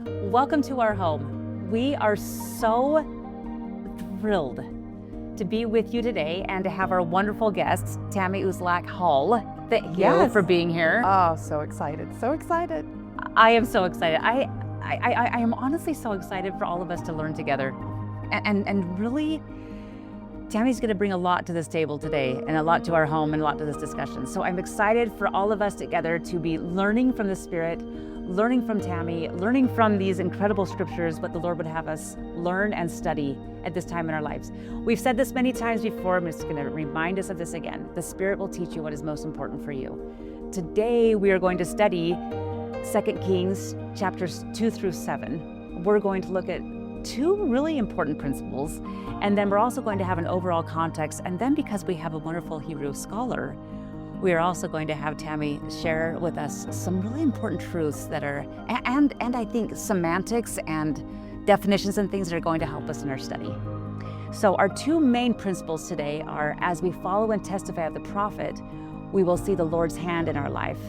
Welcome to our home. We are so thrilled to be with you today and to have our wonderful guest, Tamera Uzelac Hall. Thank you for being here. Oh, so excited. So excited. I am so excited. I am honestly so excited for all of us to learn together. And really, Tammy's going to bring a lot to this table today and a lot to our home and a lot to this discussion. So I'm excited for all of us together to be learning from the Spirit, learning from Tammy, learning from these incredible scriptures, what the Lord would have us learn and study at this time in our lives. We've said this many times before. I'm just going to remind us of this again. The Spirit will teach you what is most important for you. Today, we are going to study 2 Kings chapters 2 through 7. We're going to look at two really important principles, and then we're also going to have an overall context. And then because we have a wonderful Hebrew scholar, we are also going to have Tammy share with us some really important truths that are, and I think semantics and definitions and things that are going to help us in our study. So our two main principles today are, as we follow and testify of the prophet, we will see the Lord's hand in our life.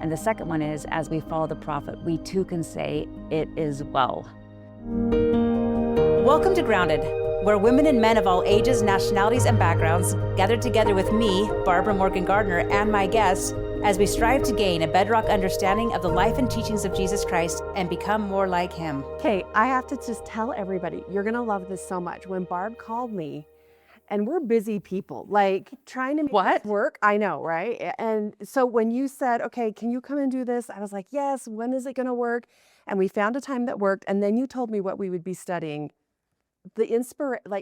And the second one is, as we follow the prophet, we too can say, it is well. Welcome to Grounded, where women and men of all ages, nationalities, and backgrounds gather together with me, Barbara Morgan Gardner, and my guests as we strive to gain a bedrock understanding of the life and teachings of Jesus Christ and become more like him. Okay, I have to just tell everybody, you're going to love this so much. When Barb called me, and we're busy people, like trying to make this work. I know, right? And so when you said, okay, can you come and do this? I was like, yes, when is it going to work? And we found a time that worked. And then you told me what we would be studying.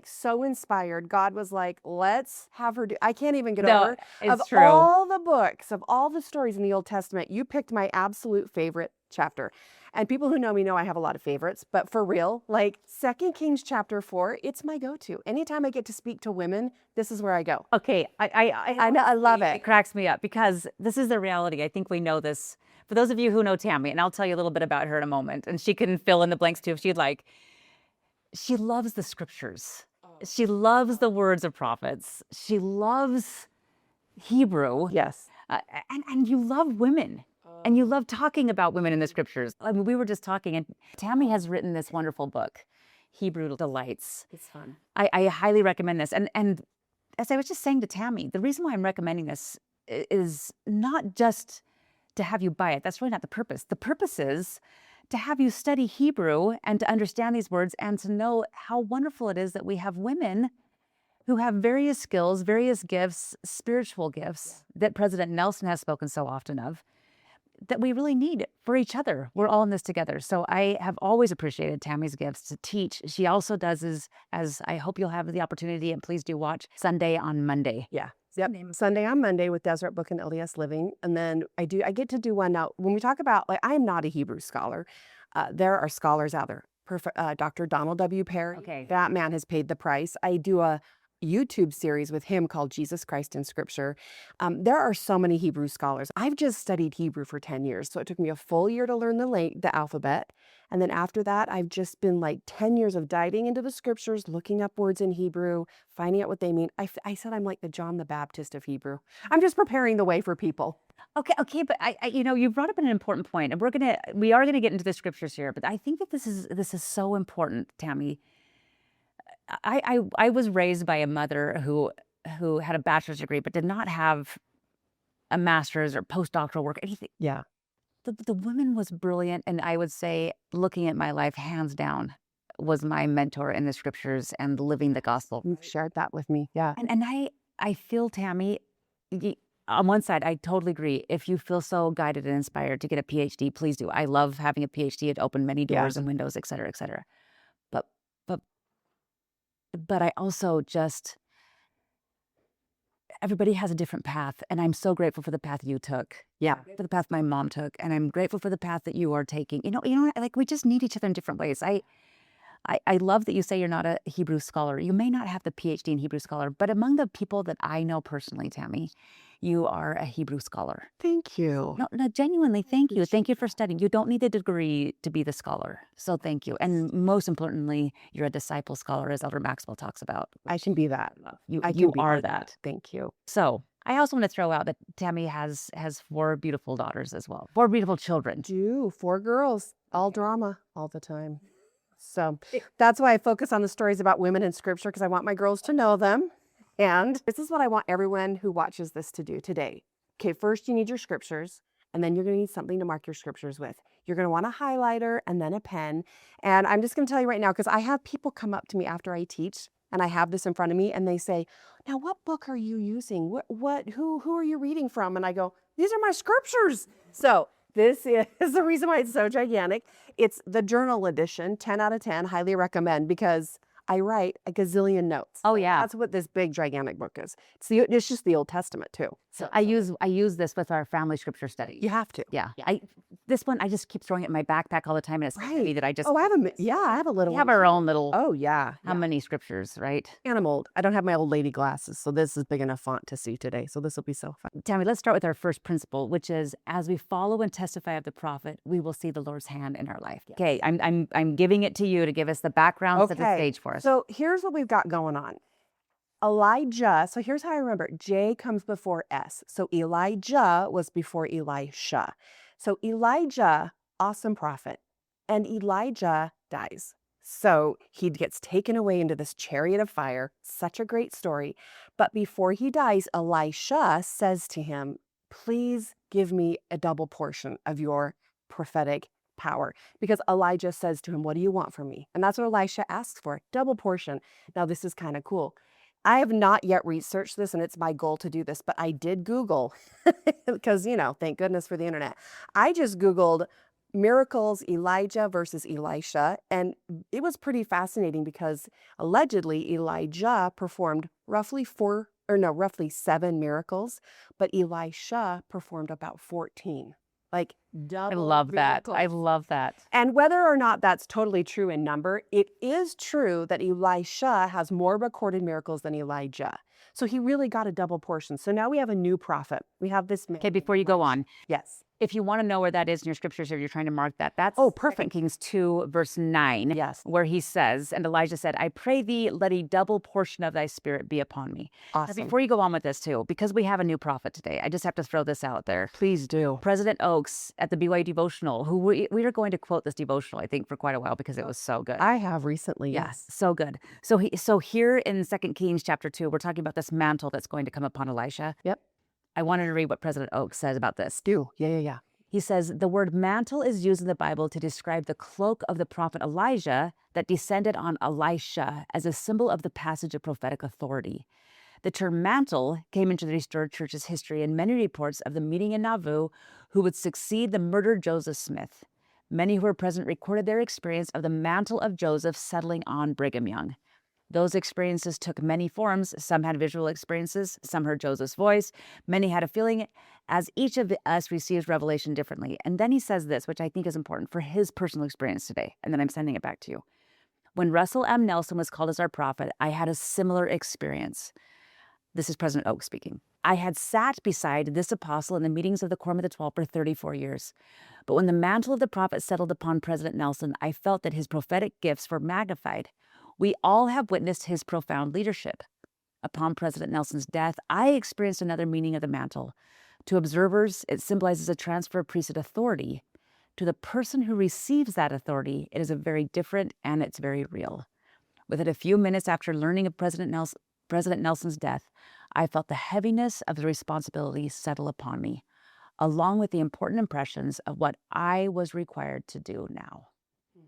So inspired. God was like, let's have her do. I can't even get over. It's true. All the books, of all the stories in the Old Testament, you picked my absolute favorite chapter. And people who know me know I have a lot of favorites, but for real, like 2 Kings chapter 4, it's my go-to. Anytime I get to speak to women, this is where I go. Okay, I know, I love it. It cracks me up because this is the reality. I think we know this. For those of you who know Tammy, and I'll tell you a little bit about her in a moment, and she can fill in the blanks too if she'd like. She loves the scriptures. She loves the words of prophets. She loves Hebrew. Yes. And you love women. And you love talking about women in the scriptures. I mean, we were just talking, and Tammy has written this wonderful book, Hebrew Delights. It's fun. I highly recommend this. And as I was just saying to Tammy, the reason why I'm recommending this is not just to have you buy it. That's really not the purpose. The purpose is to have you study Hebrew and to understand these words and to know how wonderful it is that we have women who have various skills, various gifts, spiritual gifts that President Nelson has spoken so often of, that we really need for each other. We're all in this together. So I have always appreciated Tammy's gifts to teach. She also does as I hope you'll have the opportunity, and please do watch Sunday on Monday. Yeah. Yep. Sunday on Monday with Deseret Book and LDS Living. And then I get to do one now. When we talk about, like, I am not a Hebrew scholar. There are scholars out there. Dr. Donald W. Perry. Okay. That man has paid the price. I do a YouTube series with him called Jesus Christ in Scripture. There are so many Hebrew scholars. I've just studied Hebrew for 10 years. So it took me a full year to learn the alphabet. And then after that, I've just been like 10 years of diving into the scriptures, looking up words in Hebrew, finding out what they mean. I said I'm like the John the Baptist of Hebrew. I'm just preparing the way for people. Okay, but I you brought up an important point, and we are gonna get into the scriptures here, but I think that this is so important, Tammy. I was raised by a mother who had a bachelor's degree but did not have a master's or postdoctoral work, anything. Yeah. The woman was brilliant, and I would say, looking at my life, hands down, was my mentor in the scriptures and living the gospel. You've shared that with me. Yeah. And I feel, Tammy, on one side, I totally agree. If you feel so guided and inspired to get a PhD, please do. I love having a PhD. It opened many doors and windows, et cetera, et cetera. But I also just, everybody has a different path, and I'm so grateful for the path you took. Yeah. For the path my mom took, and I'm grateful for the path that you are taking. Like, we just need each other in different ways. I love that you say you're not a Hebrew scholar. You may not have the PhD in Hebrew scholar, but among the people that I know personally, Tammy, you are a Hebrew scholar. Thank you. No, genuinely, thank you. Thank you for studying. You don't need a degree to be the scholar. So thank you. And most importantly, you're a disciple scholar, as Elder Maxwell talks about. I can be that. You I can be are that. Thank you. So I also want to throw out that Tammy has 4 beautiful daughters as well. 4 beautiful children. Do 4 girls, all drama, all the time. So that's why I focus on the stories about women in scripture, because I want my girls to know them. And this is what I want everyone who watches this to do today. Okay, first you need your scriptures, and then you're going to need something to mark your scriptures with. You're going to want a highlighter and then a pen. And I'm just going to tell you right now, because I have people come up to me after I teach, and I have this in front of me, and they say, now what book are you using? Who are you reading from? And I go, these are my scriptures. So this is the reason why it's so gigantic. It's the journal edition, 10 out of 10, highly recommend, because I write a gazillion notes. Oh yeah. That's what this big gigantic book is. It's just the Old Testament too. So I use this with our family scripture study. You have to. Yeah. This one I just keep throwing it in my backpack all the time, and it's so heavy that I just. Oh, I have a little. We have our own little. Oh yeah. How many scriptures, right? And I'm old. I don't have my old lady glasses, so this is big enough font to see today. So this will be so fun. Tammy, let's start with our first principle, which is as we follow and testify of the prophet, we will see the Lord's hand in our life. Yes. Okay, I'm giving it to you to give us the background, set the stage for us. So here's what we've got going on. Elijah, so here's how I remember it. J comes before S. So Elijah was before Elisha. So Elijah, awesome prophet, and Elijah dies. So he gets taken away into this chariot of fire. Such a great story. But before he dies, Elisha says to him, please give me a double portion of your prophetic power. Because Elijah says to him, what do you want from me? And that's what Elisha asks for, double portion. Now this is kind of cool. I have not yet researched this, and it's my goal to do this, but I did Google, because, thank goodness for the internet. I just Googled miracles Elijah versus Elisha, and it was pretty fascinating because allegedly Elijah performed roughly 7 miracles, but Elisha performed about 14. Like double. I love that. miracles. I love that. And whether or not that's totally true in number, it is true that Elisha has more recorded miracles than Elijah. So he really got a double portion. So now we have a new prophet. We have this man. Okay, before you go on. Yes. If you want to know where that is in your scriptures, if you're trying to mark that, that's perfect. 2 Kings 2, verse 9, Yes. where he says, and Elijah said, I pray thee, let a double portion of thy spirit be upon me. Awesome. Now, before you go on with this too, because we have a new prophet today, I just have to throw this out there. Please do. President Oaks at the BYU devotional, who we are going to quote this devotional, I think, for quite a while because it was so good. I have recently, yes. So good. So here in 2 Kings chapter 2, we're talking about this mantle that's going to come upon Elisha. Yep. I wanted to read what President Oaks says about this. Do. Yeah. He says, the word mantle is used in the Bible to describe the cloak of the prophet Elijah that descended on Elisha as a symbol of the passage of prophetic authority. The term mantle came into the restored church's history in many reports of the meeting in Nauvoo who would succeed the murdered Joseph Smith. Many who were present recorded their experience of the mantle of Joseph settling on Brigham Young. Those experiences took many forms. Some had visual experiences. Some heard Joseph's voice. Many had a feeling, as each of us receives revelation differently. And then he says this, which I think is important for his personal experience today. And then I'm sending it back to you. When Russell M. Nelson was called as our prophet, I had a similar experience. This is President Oaks speaking. I had sat beside this apostle in the meetings of the Quorum of the 12 for 34 years. But when the mantle of the prophet settled upon President Nelson, I felt that his prophetic gifts were magnified. We all have witnessed his profound leadership. Upon President Nelson's death, I experienced another meaning of the mantle. To observers, it symbolizes a transfer of priesthood authority. To the person who receives that authority, it is a very different and it's very real. Within a few minutes after learning of President Nelson's death, I felt the heaviness of the responsibility settle upon me, along with the important impressions of what I was required to do now.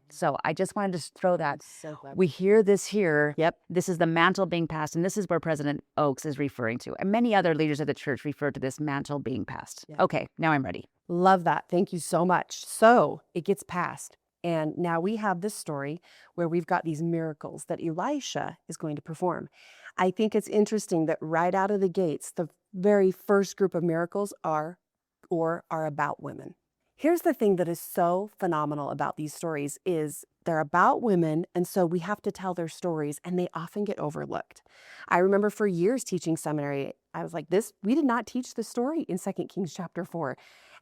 So I just wanted to throw that. So glad. We hear this here. Yep. This is the mantle being passed, and this is where President Oaks is referring to. And many other leaders of the church refer to this mantle being passed. Yeah. Okay, now I'm ready. Love that. Thank you so much. So it gets passed. And now we have this story where we've got these miracles that Elisha is going to perform. I think it's interesting that right out of the gates, the very first group of miracles are about women. Here's the thing that is so phenomenal about these stories is they're about women, and so we have to tell their stories, and they often get overlooked. I remember for years teaching seminary, I was like, we did not teach the story in 2 Kings chapter 4.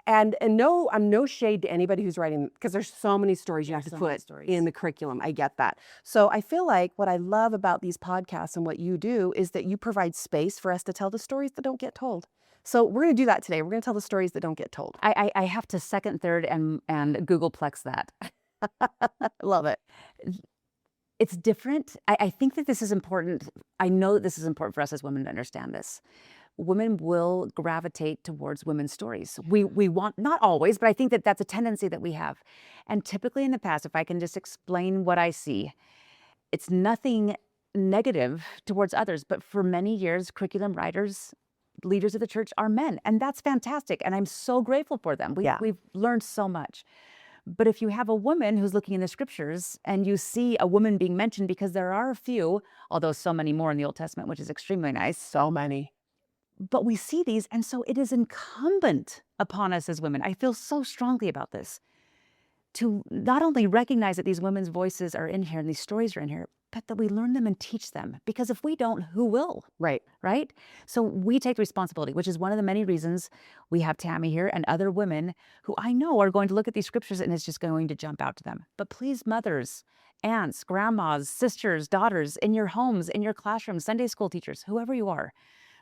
And no, I'm no shade to anybody who's writing, because there's so many stories you have to put in the curriculum. I get that. So I feel like what I love about these podcasts and what you do is that you provide space for us to tell the stories that don't get told. So we're going to do that today. We're going to tell the stories that don't get told. I have to second, third, and Googleplex that. Love it. It's different. I think that this is important. I know that this is important for us as women to understand this. Women will gravitate towards women's stories. We want, not always, but I think that that's a tendency that we have. And typically in the past, if I can just explain what I see, it's nothing negative towards others, but for many years, curriculum writers, leaders of the church are men, and that's fantastic. And I'm so grateful for them. We've learned so much. But if you have a woman who's looking in the scriptures and you see a woman being mentioned, because there are a few, although so many more in the Old Testament, which is extremely nice. So many. But we see these, and so it is incumbent upon us as women, I feel so strongly about this, to not only recognize that these women's voices are in here and these stories are in here, but that we learn them and teach them. Because if we don't, who will? Right. Right? So we take responsibility, which is one of the many reasons we have Tammy here and other women who I know are going to look at these scriptures and it's just going to jump out to them. But please, mothers, aunts, grandmas, sisters, daughters, in your homes, in your classrooms, Sunday school teachers, whoever you are,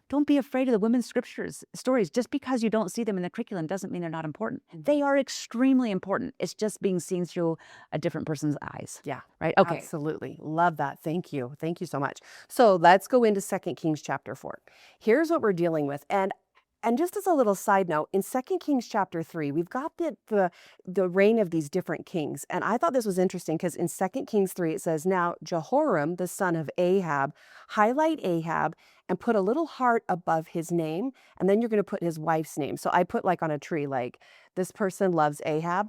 don't be afraid of the women's scriptures stories. Just because you don't see them in the curriculum doesn't mean they're not important. They are extremely important. It's just being seen through a different person's eyes. Yeah. Right? Okay. Absolutely. Love that. Thank you. Thank you so much. So let's go into 2 Kings chapter 4. Here's what we're dealing with. And just as a little side note, in 2 Kings chapter 3, we've got the reign of these different kings. And I thought this was interesting because in 2 Kings 3, it says, now Jehoram, the son of Ahab, highlight Ahab and put a little heart above his name. And then you're going to put his wife's name. So I put like on a tree, like this person loves Ahab.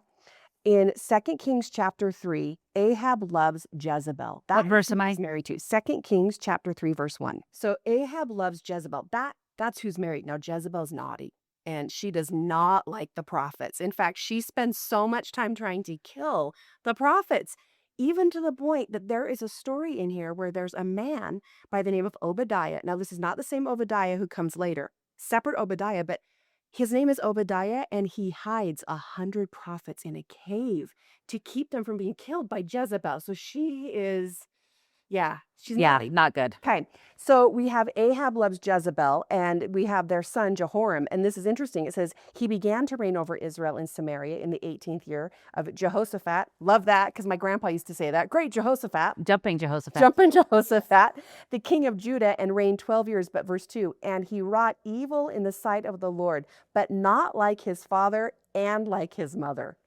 In 2 Kings chapter 3, Ahab loves Jezebel. What verse am I? Married to 2 Kings chapter 3, verse 1. So Ahab loves Jezebel. That's who's married. Now, Jezebel's naughty, and she does not like the prophets. In fact, she spends so much time trying to kill the prophets, even to the point that there is a story in here where there's a man by the name of Obadiah. Now, this is not the same Obadiah who comes later, separate Obadiah, but his name is Obadiah, and he hides 100 prophets in a cave to keep them from being killed by Jezebel. So she is... she's naughty. Not good. Okay, so we have Ahab loves Jezebel, and we have their son Jehoram. And this is interesting. It says, he began to reign over Israel in Samaria in the 18th year of Jehoshaphat. Love that, because my grandpa used to say that. Great, Jehoshaphat. Jumping Jehoshaphat. Jumping Jehoshaphat, the king of Judah, and reigned 12 years. But verse 2, and he wrought evil in the sight of the Lord, but not like his father and like his mother.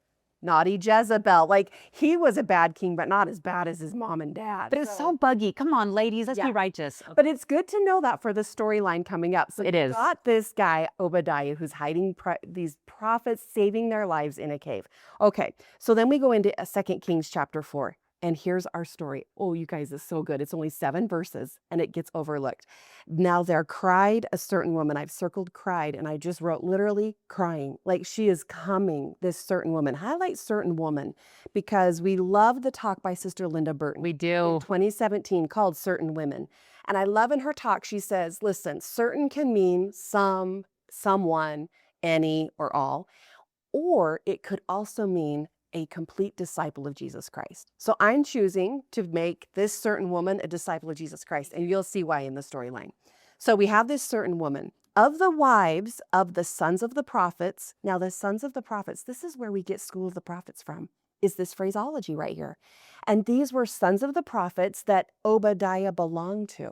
Naughty Jezebel. Like, he was a bad king, but not as bad as his mom and dad. But it's so buggy. Come on, ladies, let's be righteous. Okay. But it's good to know that for the storyline coming up. So it is. Got this guy, Obadiah, who's hiding these prophets, saving their lives in a cave. Okay, so then we go into 2 Kings chapter 4. And here's our story. Oh, you guys, it's so good. It's only 7 verses, and it gets overlooked. Now there cried a certain woman. I've circled cried, and I just wrote literally crying. Like, she is coming, this certain woman. Highlight certain woman, because we love the talk by Sister Linda Burton. We do. In 2017, called Certain Women. And I love in her talk, she says, listen, certain can mean some, someone, any, or all. Or it could also mean a complete disciple of Jesus Christ. So I'm choosing to make this certain woman a disciple of Jesus Christ, and you'll see why in the storyline. So we have this certain woman. Of the wives of the sons of the prophets, now the sons of the prophets, this is where we get School of the Prophets from, is this phraseology right here. And these were sons of the prophets that Obadiah belonged to.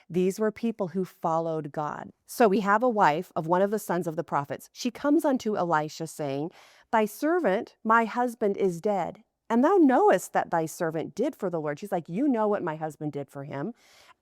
These were people who followed God. So we have a wife of one of the sons of the prophets. She comes unto Elisha saying, thy servant, my husband, is dead. And thou knowest that thy servant did for the Lord. She's like, you know what my husband did for him.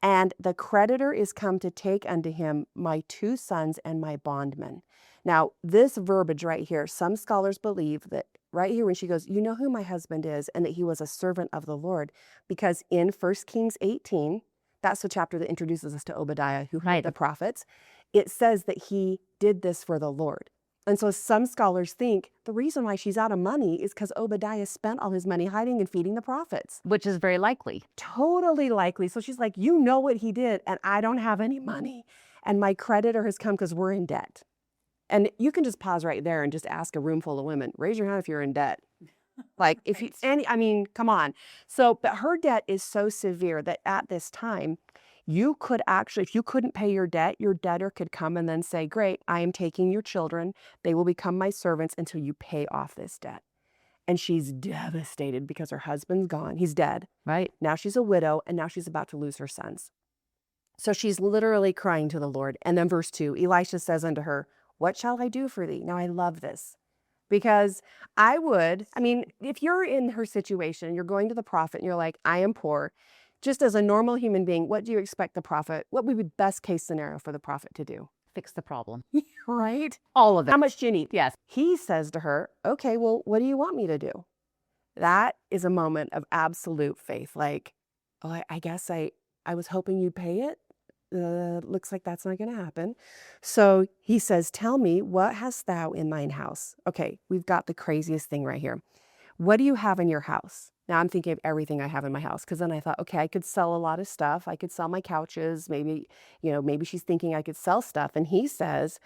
And the creditor is come to take unto him my 2 sons and my bondmen. Now, this verbiage right here, some scholars believe that right here when she goes, you know who my husband is, and that he was a servant of the Lord. Because in 1 Kings 18, that's the chapter that introduces us to Obadiah, who heard the prophets. It says that he did this for the Lord. And so some scholars think the reason why she's out of money is because Obadiah spent all his money hiding and feeding the prophets. Which is very likely. Totally likely. So she's like, you know what he did, and I don't have any money. And my creditor has come because we're in debt. And you can just pause right there and just ask a room full of women, raise your hand if you're in debt. Like if you, I mean, come on. So, but her debt is so severe that at this time, you could actually, if you couldn't pay your debt, your debtor could come and then say, great, I am taking your children. They will become my servants until you pay off this debt. And she's devastated because her husband's gone. He's dead. Right. Now she's a widow, and now she's about to lose her sons. So she's literally crying to the Lord. And then verse 2, Elisha says unto her, what shall I do for thee? Now I love this because if you're in her situation, you're going to the prophet and you're like, I am poor. Just as a normal human being, what do you expect the prophet, what would be best case scenario for the prophet to do? Fix the problem. Right? All of it. How much do you need? Yes. He says to her, okay, well, what do you want me to do? That is a moment of absolute faith. Like, oh, I guess I was hoping you'd pay it. Looks like that's not going to happen. So he says, tell me, what hast thou in thine house? Okay, we've got the craziest thing right here. What do you have in your house? Now I'm thinking of everything I have in my house, because then I thought, okay, I could sell a lot of stuff. I could sell my couches. Maybe she's thinking I could sell stuff. And he says,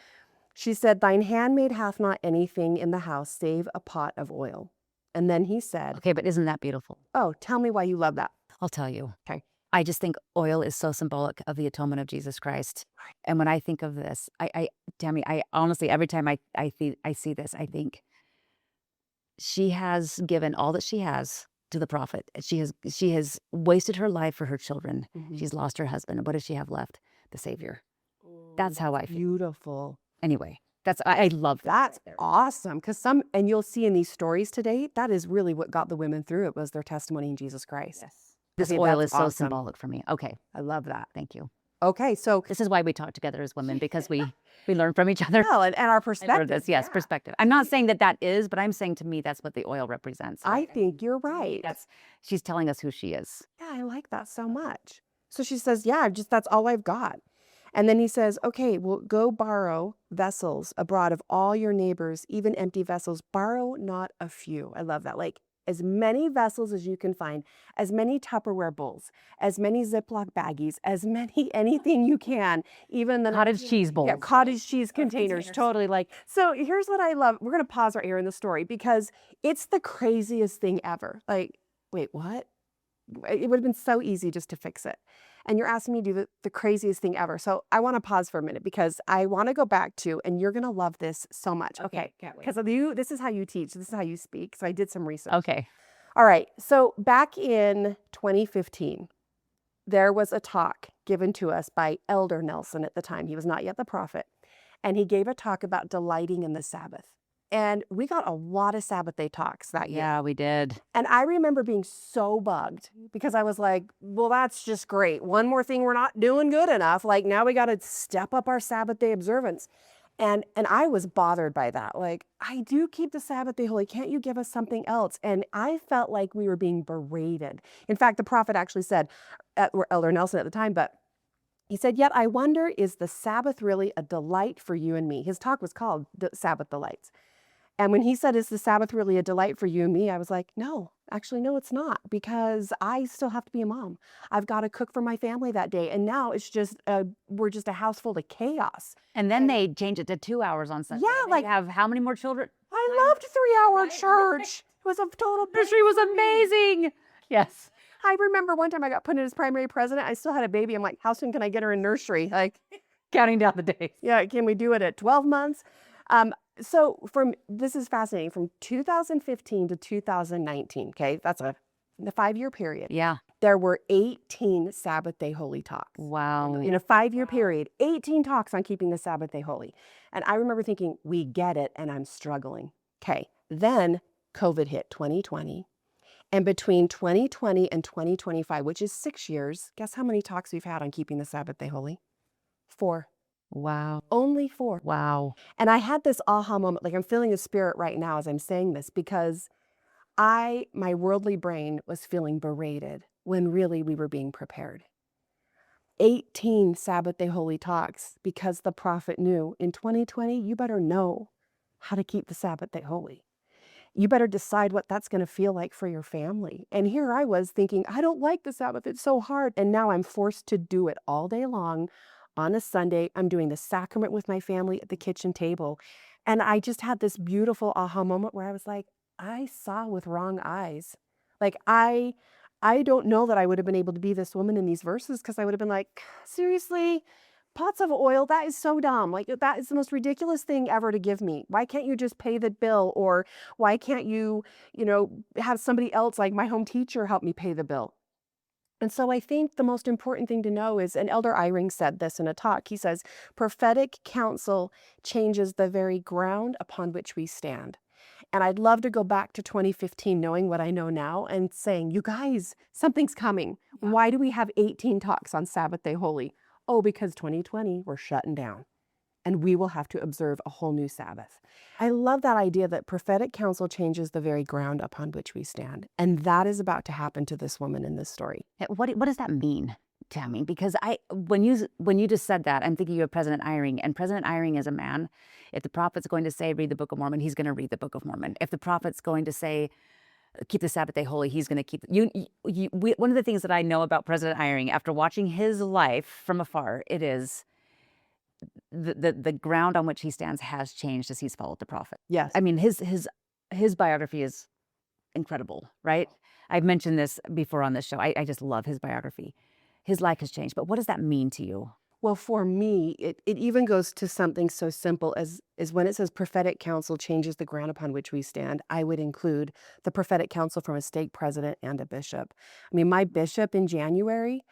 she said, thine handmaid hath not anything in the house save a pot of oil. And then he said, Okay, but isn't that beautiful? oh, tell me why you love that. I'll tell you. Okay. I just think oil is so symbolic of the atonement of Jesus Christ. And when I think of this, Tammy, I honestly, every time I see this, I think she has given all that she has to the prophet. She has wasted her life for her children. Mm-hmm. She's lost her husband. What does she have left? The Savior. That's how I feel. Beautiful. Anyway, I love that. That's awesome. Because and you'll see in these stories today, that is really what got the women through it, was their testimony in Jesus Christ. Yes. This Okay, oil that's is so awesome. symbolic for me. Okay. I love that. Thank you. Okay, so This is why we talk together as women, because we learn from each other. well, and our I perspective. learned this, yes, perspective. I'm not saying that is, but I'm saying to me that's what the oil represents. I think you're right. She's telling us who she is. Yeah, I like that so much. So she says, yeah, that's all I've got. And then he says, okay, well, go borrow vessels abroad of all your neighbors, even empty vessels. Borrow not a few. I love that. Like, as many vessels as you can find, as many Tupperware bowls, as many Ziploc baggies, as many anything you can, even the Cottage cheese bowls. Yeah, cottage cheese containers, totally. Like, so here's what I love. We're going to pause right here in the story because it's the craziest thing ever. Like, wait, what? It would have been so easy just to fix it. And you're asking me to do the craziest thing ever. So I want to pause for a minute because I want to go back to, and you're going to love this so much. Okay. Because this is how you teach. This is how you speak. So I did some research. Okay. All right. So back in 2015, there was a talk given to us by Elder Nelson at the time. He was not yet the prophet. And he gave a talk about delighting in the Sabbath. And we got a lot of Sabbath day talks that year. Yeah, we did. And I remember being so bugged because I was like, well, that's just great. One more thing we're not doing good enough. Like, now we got to step up our Sabbath day observance. And I was bothered by that. Like, I do keep the Sabbath day holy. Can't you give us something else? And I felt like we were being berated. In fact, the prophet actually said, or Elder Nelson at the time, but he said, yet I wonder, is the Sabbath really a delight for you and me? His talk was called Sabbath Delights. And when he said, is the Sabbath really a delight for you and me? I was like, no, actually, no, it's not, because I still have to be a mom. I've got to cook for my family that day. And now it's just, we're just a house full of chaos. And then they changed it to 2 hours on Sunday. Yeah, They have how many more children? I loved 3-hour church. It was a total She was amazing. Yes. I remember one time I got put in as primary president. I still had a baby. I'm like, how soon can I get her in nursery? Like, Counting down the days. yeah, can we do it at 12 months? So this is fascinating, from 2015 to 2019, okay, that's the 5-year period. Yeah. There were 18 Sabbath day holy talks. Wow. In a 5-year period, 18 talks on keeping the Sabbath day holy. And I remember thinking, we get it, and I'm struggling. Okay, then COVID hit 2020. And between 2020 and 2025, which is 6 years, guess how many talks we've had on keeping the Sabbath day holy? 4. Wow. Only 4. Wow. And I had this aha moment, like I'm feeling the spirit right now as I'm saying this, because my worldly brain was feeling berated when really we were being prepared. 18 Sabbath day holy talks, because the prophet knew in 2020, you better know how to keep the Sabbath day holy. You better decide what that's going to feel like for your family. And here I was thinking, I don't like the Sabbath. It's so hard. And now I'm forced to do it all day long on a Sunday. I'm doing the sacrament with my family at the kitchen table. And I just had this beautiful aha moment where I was like, I saw with wrong eyes. Like I don't know that I would have been able to be this woman in these verses, because I would have been like, seriously, pots of oil, that is so dumb. Like, that is the most ridiculous thing ever to give me. Why can't you just pay the bill? Or why can't you, have somebody else, like my home teacher, help me pay the bill? And so I think the most important thing to know is, and Elder Eyring said this in a talk, he says, prophetic counsel changes the very ground upon which we stand. And I'd love to go back to 2015, knowing what I know now, and saying, you guys, something's coming. Yeah. Why do we have 18 talks on Sabbath Day Holy? Oh, because 2020, we're shutting down. And we will have to observe a whole new Sabbath. I love that idea that prophetic counsel changes the very ground upon which we stand. And that is about to happen to this woman in this story. What does that mean, Tammy? Because when you just said that, I'm thinking of President Eyring, and President Eyring is a man. If the prophet's going to say, read the Book of Mormon, he's going to read the Book of Mormon. If the prophet's going to say, keep the Sabbath day holy, he's going to keep one of the things that I know about President Eyring, after watching his life from afar, it is the ground on which he stands has changed as he's followed the prophet. Yes. I mean, his biography is incredible, right? I've mentioned this before on this show. I just love his biography. His life has changed. But what does that mean to you? Well, for me, it even goes to something so simple as when it says prophetic counsel changes the ground upon which we stand, I would include the prophetic counsel from a stake president and a bishop. I mean, my bishop in January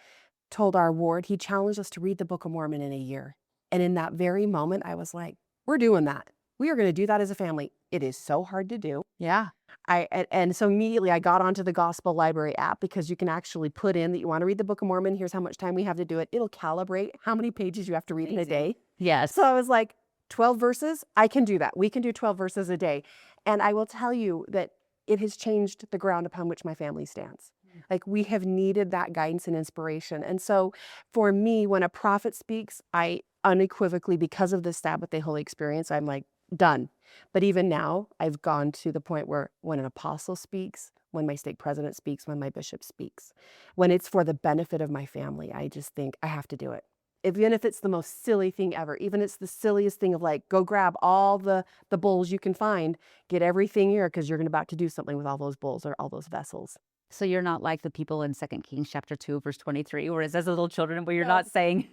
told our ward, he challenged us to read the Book of Mormon in a year. And in that very moment, I was like, we're doing that. We are going to do that as a family. It is so hard to do. Yeah. And so immediately I got onto the Gospel Library app, because you can actually put in that you want to read the Book of Mormon. Here's how much time we have to do it. It'll calibrate how many pages you have to read in a day. Yes. So I was like, 12 verses? I can do that. We can do 12 verses a day. And I will tell you that it has changed the ground upon which my family stands. Like, we have needed that guidance and inspiration. And so for me, when a prophet speaks, I unequivocally, because of this Sabbath Day Holy experience, I'm like, done. But even now, I've gone to the point where when an apostle speaks, when my stake president speaks, when my bishop speaks, when it's for the benefit of my family, I just think I have to do it. Even if it's the most silly thing ever, even if it's the silliest thing of like, go grab all the bowls you can find, get everything here, because you're about to do something with all those bowls or all those vessels. So you're not like the people in 2 Kings chapter 2, verse 23, where it says little children, where you're not saying,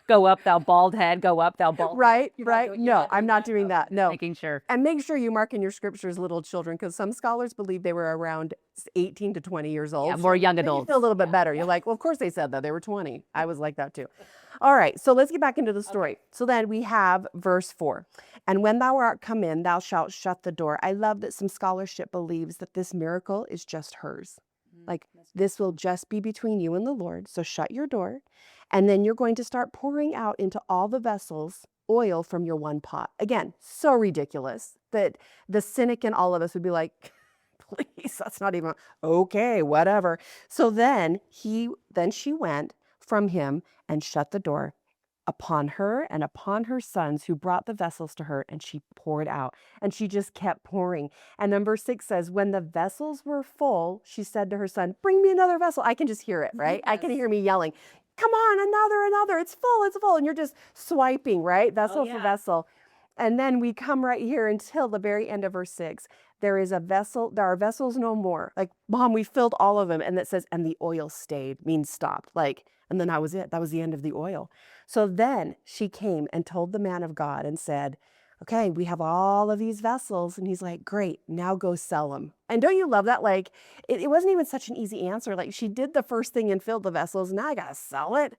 go up, thou bald head, go up, thou bald Right, head. right. No, I'm not doing that. No. Making sure. And make sure you mark in your scriptures little children, because some scholars believe they were around 18 to 20 years old. Yeah, more young Then you adults. feel a little bit better. You're like, well, of course they said that. They were 20. I was like that too. All right, so let's get back into the story. So then we have verse 4. And when thou art come in, thou shalt shut the door. I love that some scholarship believes that this miracle is just hers. Like, this will just be between you and the Lord. So shut your door. And then you're going to start pouring out into all the vessels oil from your one pot. Again, so ridiculous that the cynic in all of us would be like, please, that's not even, okay, whatever. So then she went from him and shut the door upon her and upon her sons, who brought the vessels to her, and she poured out. And she just kept pouring. And then verse 6 says, when the vessels were full, she said to her son, bring me another vessel. I can just hear it, right? Yes. I can hear me yelling, come on, another, it's full. And you're just swiping, right? Vessel for vessel. And then we come right here until the very end of verse 6. There are vessels no more. Like, Mom, we filled all of them. And that says, and the oil stayed, means stopped. Like, and then that was it. That was the end of the oil. So then she came and told the man of God and said, okay, we have all of these vessels. And he's like, great, now go sell them. And don't you love that? Like, it wasn't even such an easy answer. Like, she did the first thing and filled the vessels. Now I got to sell it.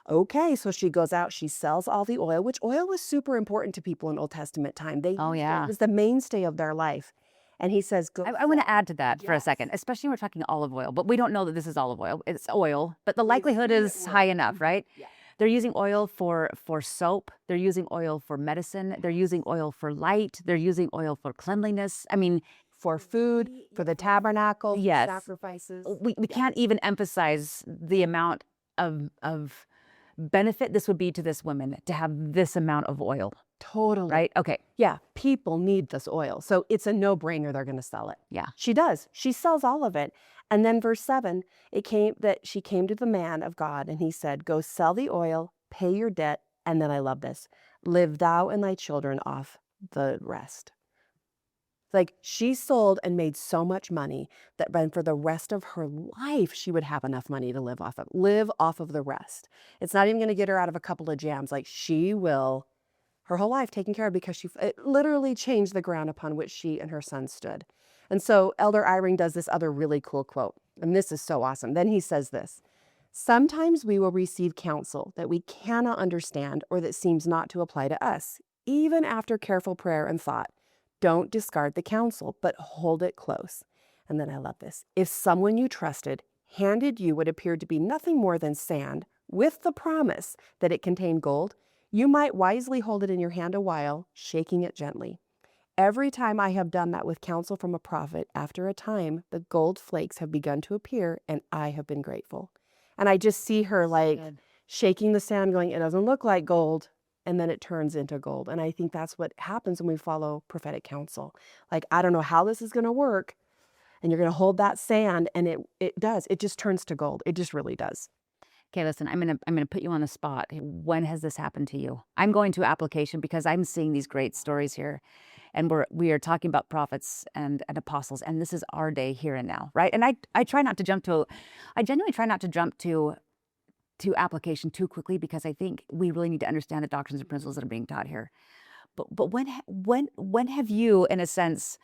Okay, so she goes out, she sells all the oil, which oil was super important to people in Old Testament time. It was the mainstay of their life. And he says, go. I want to add to that for a second, especially when we're talking olive oil, but we don't know that this is olive oil. It's oil, but the likelihood is high enough, right? Yeah. They're using oil for soap. They're using oil for medicine. They're using oil for light. They're using oil for cleanliness. I mean, for food, for the tabernacle, yes. Sacrifices. We can't even emphasize the amount of benefit this would be to this woman to have this amount of oil. Totally. Right? Okay. Yeah. People need this oil. So it's a no-brainer they're going to sell it. Yeah. She does. She sells all of it. And then verse 7, she came to the man of God and he said, go sell the oil, pay your debt, And then I love this. Live thou and thy children off the rest. Like, she sold and made so much money that then for the rest of her life, she would have enough money to live off of. Live off of the rest. It's not even going to get her out of a couple of jams. Like, she will, her whole life taken care of, because it literally changed the ground upon which she and her son stood. And so Elder Eyring does this other really cool quote, and this is so awesome. Then he says this: sometimes we will receive counsel that we cannot understand or that seems not to apply to us, even after careful prayer and thought. Don't discard the counsel, but hold it close. And then I love this. If someone you trusted handed you what appeared to be nothing more than sand with the promise that it contained gold, you might wisely hold it in your hand a while, shaking it gently. Every time I have done that with counsel from a prophet, after a time, the gold flakes have begun to appear, and I have been grateful. And I just see her like shaking the sand going, it doesn't look like gold. And then it turns into gold. And I think that's what happens when we follow prophetic counsel. Like, I don't know how this is going to work. And you're going to hold that sand, and it does. It just turns to gold. It just really does. Okay, listen, I'm gonna put you on the spot. When has this happened to you? I'm going to application because I'm seeing these great stories here. And we are talking about prophets and apostles, and this is our day here and now, right? And I genuinely try not to jump to application too quickly, because I think we really need to understand the doctrines and principles that are being taught here. But when have you, in a sense,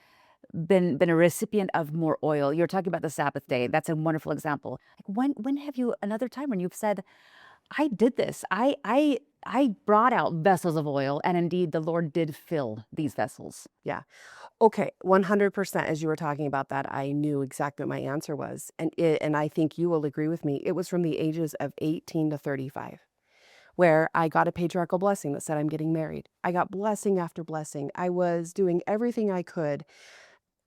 been a recipient of more oil? You're talking about the Sabbath day. That's a wonderful example. Like, when have you another time when you've said, I did this. I brought out vessels of oil, and indeed the Lord did fill these vessels. Yeah. Okay, 100%. As you were talking about that, I knew exactly what my answer was. And I think you will agree with me. It was from the ages of 18 to 35, where I got a patriarchal blessing that said I'm getting married. I got blessing after blessing. I was doing everything I could,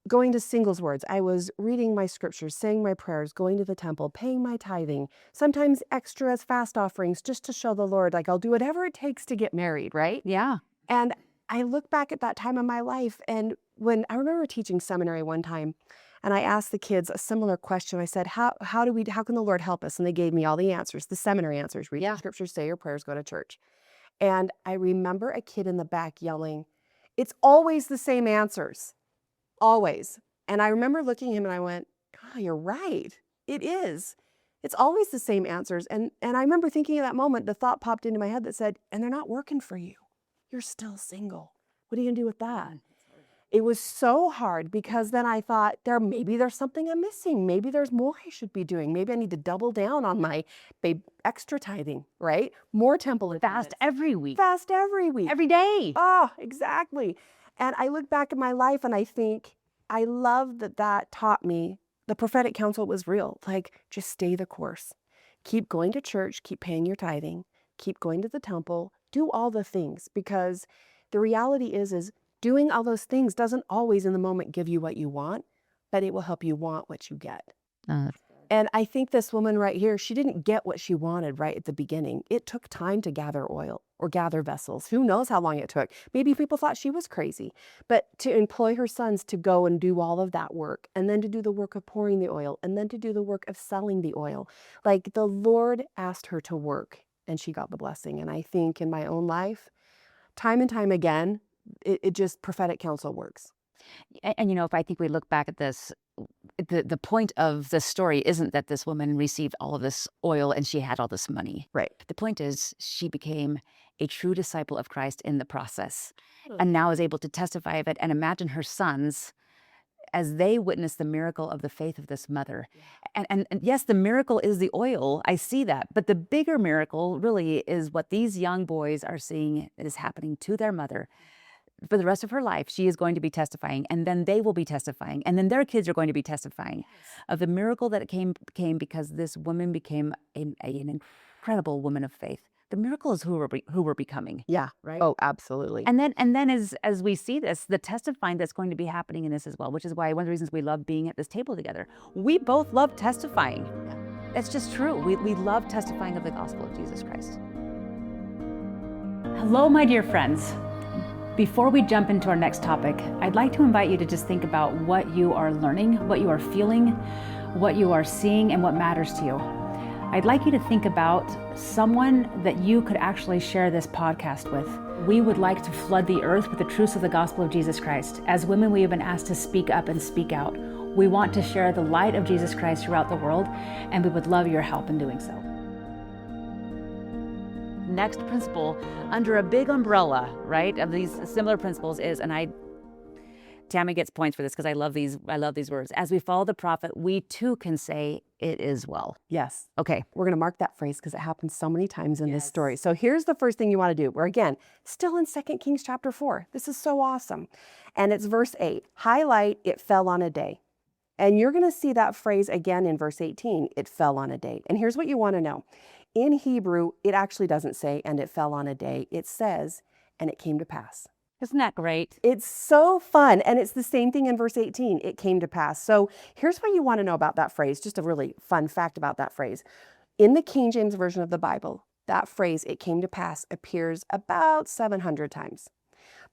going to singles wards. I was reading my scriptures, saying my prayers, going to the temple, paying my tithing, sometimes extra as fast offerings, just to show the Lord, like, I'll do whatever it takes to get married, right? Yeah. And I look back at that time in my life, and when I remember teaching seminary one time, and I asked the kids a similar question. I said, how can the Lord help us? And they gave me all the answers, the seminary answers: read your scriptures, say your prayers, go to church. And I remember a kid in the back yelling, it's always the same answers, always. And I remember looking at him and I went, oh, you're right. It is. It's always the same answers. And I remember thinking at that moment, the thought popped into my head that said, and they're not working for you. You're still single. What are you gonna do with that? It was so hard, because then I thought, maybe there's something I'm missing. Maybe there's more I should be doing. Maybe I need to double down on my extra tithing, right? More temple attendance. Fast every week. Fast every week. Every day. Oh, exactly. And I look back at my life and I think, I love that taught me the prophetic counsel was real. Like, just stay the course. Keep going to church, keep paying your tithing, keep going to the temple, do all the things, because the reality is doing all those things doesn't always in the moment give you what you want, but it will help you want what you get. And I think this woman right here, she didn't get what she wanted right at the beginning. It took time to gather oil or gather vessels. Who knows how long it took? Maybe people thought she was crazy, but to employ her sons to go and do all of that work, and then to do the work of pouring the oil, and then to do the work of selling the oil. Like, the Lord asked her to work, and she got the blessing. And I think in my own life, time and time again, it just, prophetic counsel works. And if I think we look back at this, the point of the story isn't that this woman received all of this oil and she had all this money. Right. The point is she became a true disciple of Christ in the process, and now is able to testify of it and imagine her sons as they witness the miracle of the faith of this mother. And yes, the miracle is the oil. I see that. But the bigger miracle really is what these young boys are seeing is happening to their mother. For the rest of her life, she is going to be testifying, and then they will be testifying, and then their kids are going to be testifying of the miracle that came because this woman became an incredible woman of faith. The miracle is who we're becoming. Yeah, right. Oh, absolutely. And then as we see this, the testifying that's going to be happening in this as well, which is why one of the reasons we love being at this table together. We both love testifying. It's just true. We love testifying of the gospel of Jesus Christ. Hello, my dear friends. Before we jump into our next topic, I'd like to invite you to just think about what you are learning, what you are feeling, what you are seeing, and what matters to you. I'd like you to think about someone that you could actually share this podcast with. We would like to flood the earth with the truths of the gospel of Jesus Christ. As women, we have been asked to speak up and speak out. We want to share the light of Jesus Christ throughout the world, and we would love your help in doing so. Next principle under a big umbrella, right, of these similar principles is, and Tammy gets points for this because I love these words. As we follow the prophet, we too can say it is well. Yes. Okay. We're going to mark that phrase because it happens so many times in this story. So here's the first thing you want to do. We're again still in 2 Kings chapter 4. This is so awesome. And it's verse 8. Highlight, it fell on a day. And you're going to see that phrase again in verse 18. It fell on a day. And here's what you want to know. In Hebrew, it actually doesn't say, and it fell on a day. It says, and it came to pass. Isn't that great? It's so fun. And it's the same thing in verse 18. It came to pass. So here's what you want to know about that phrase. Just a really fun fact about that phrase. In the King James Version of the Bible, that phrase, it came to pass, appears about 700 times.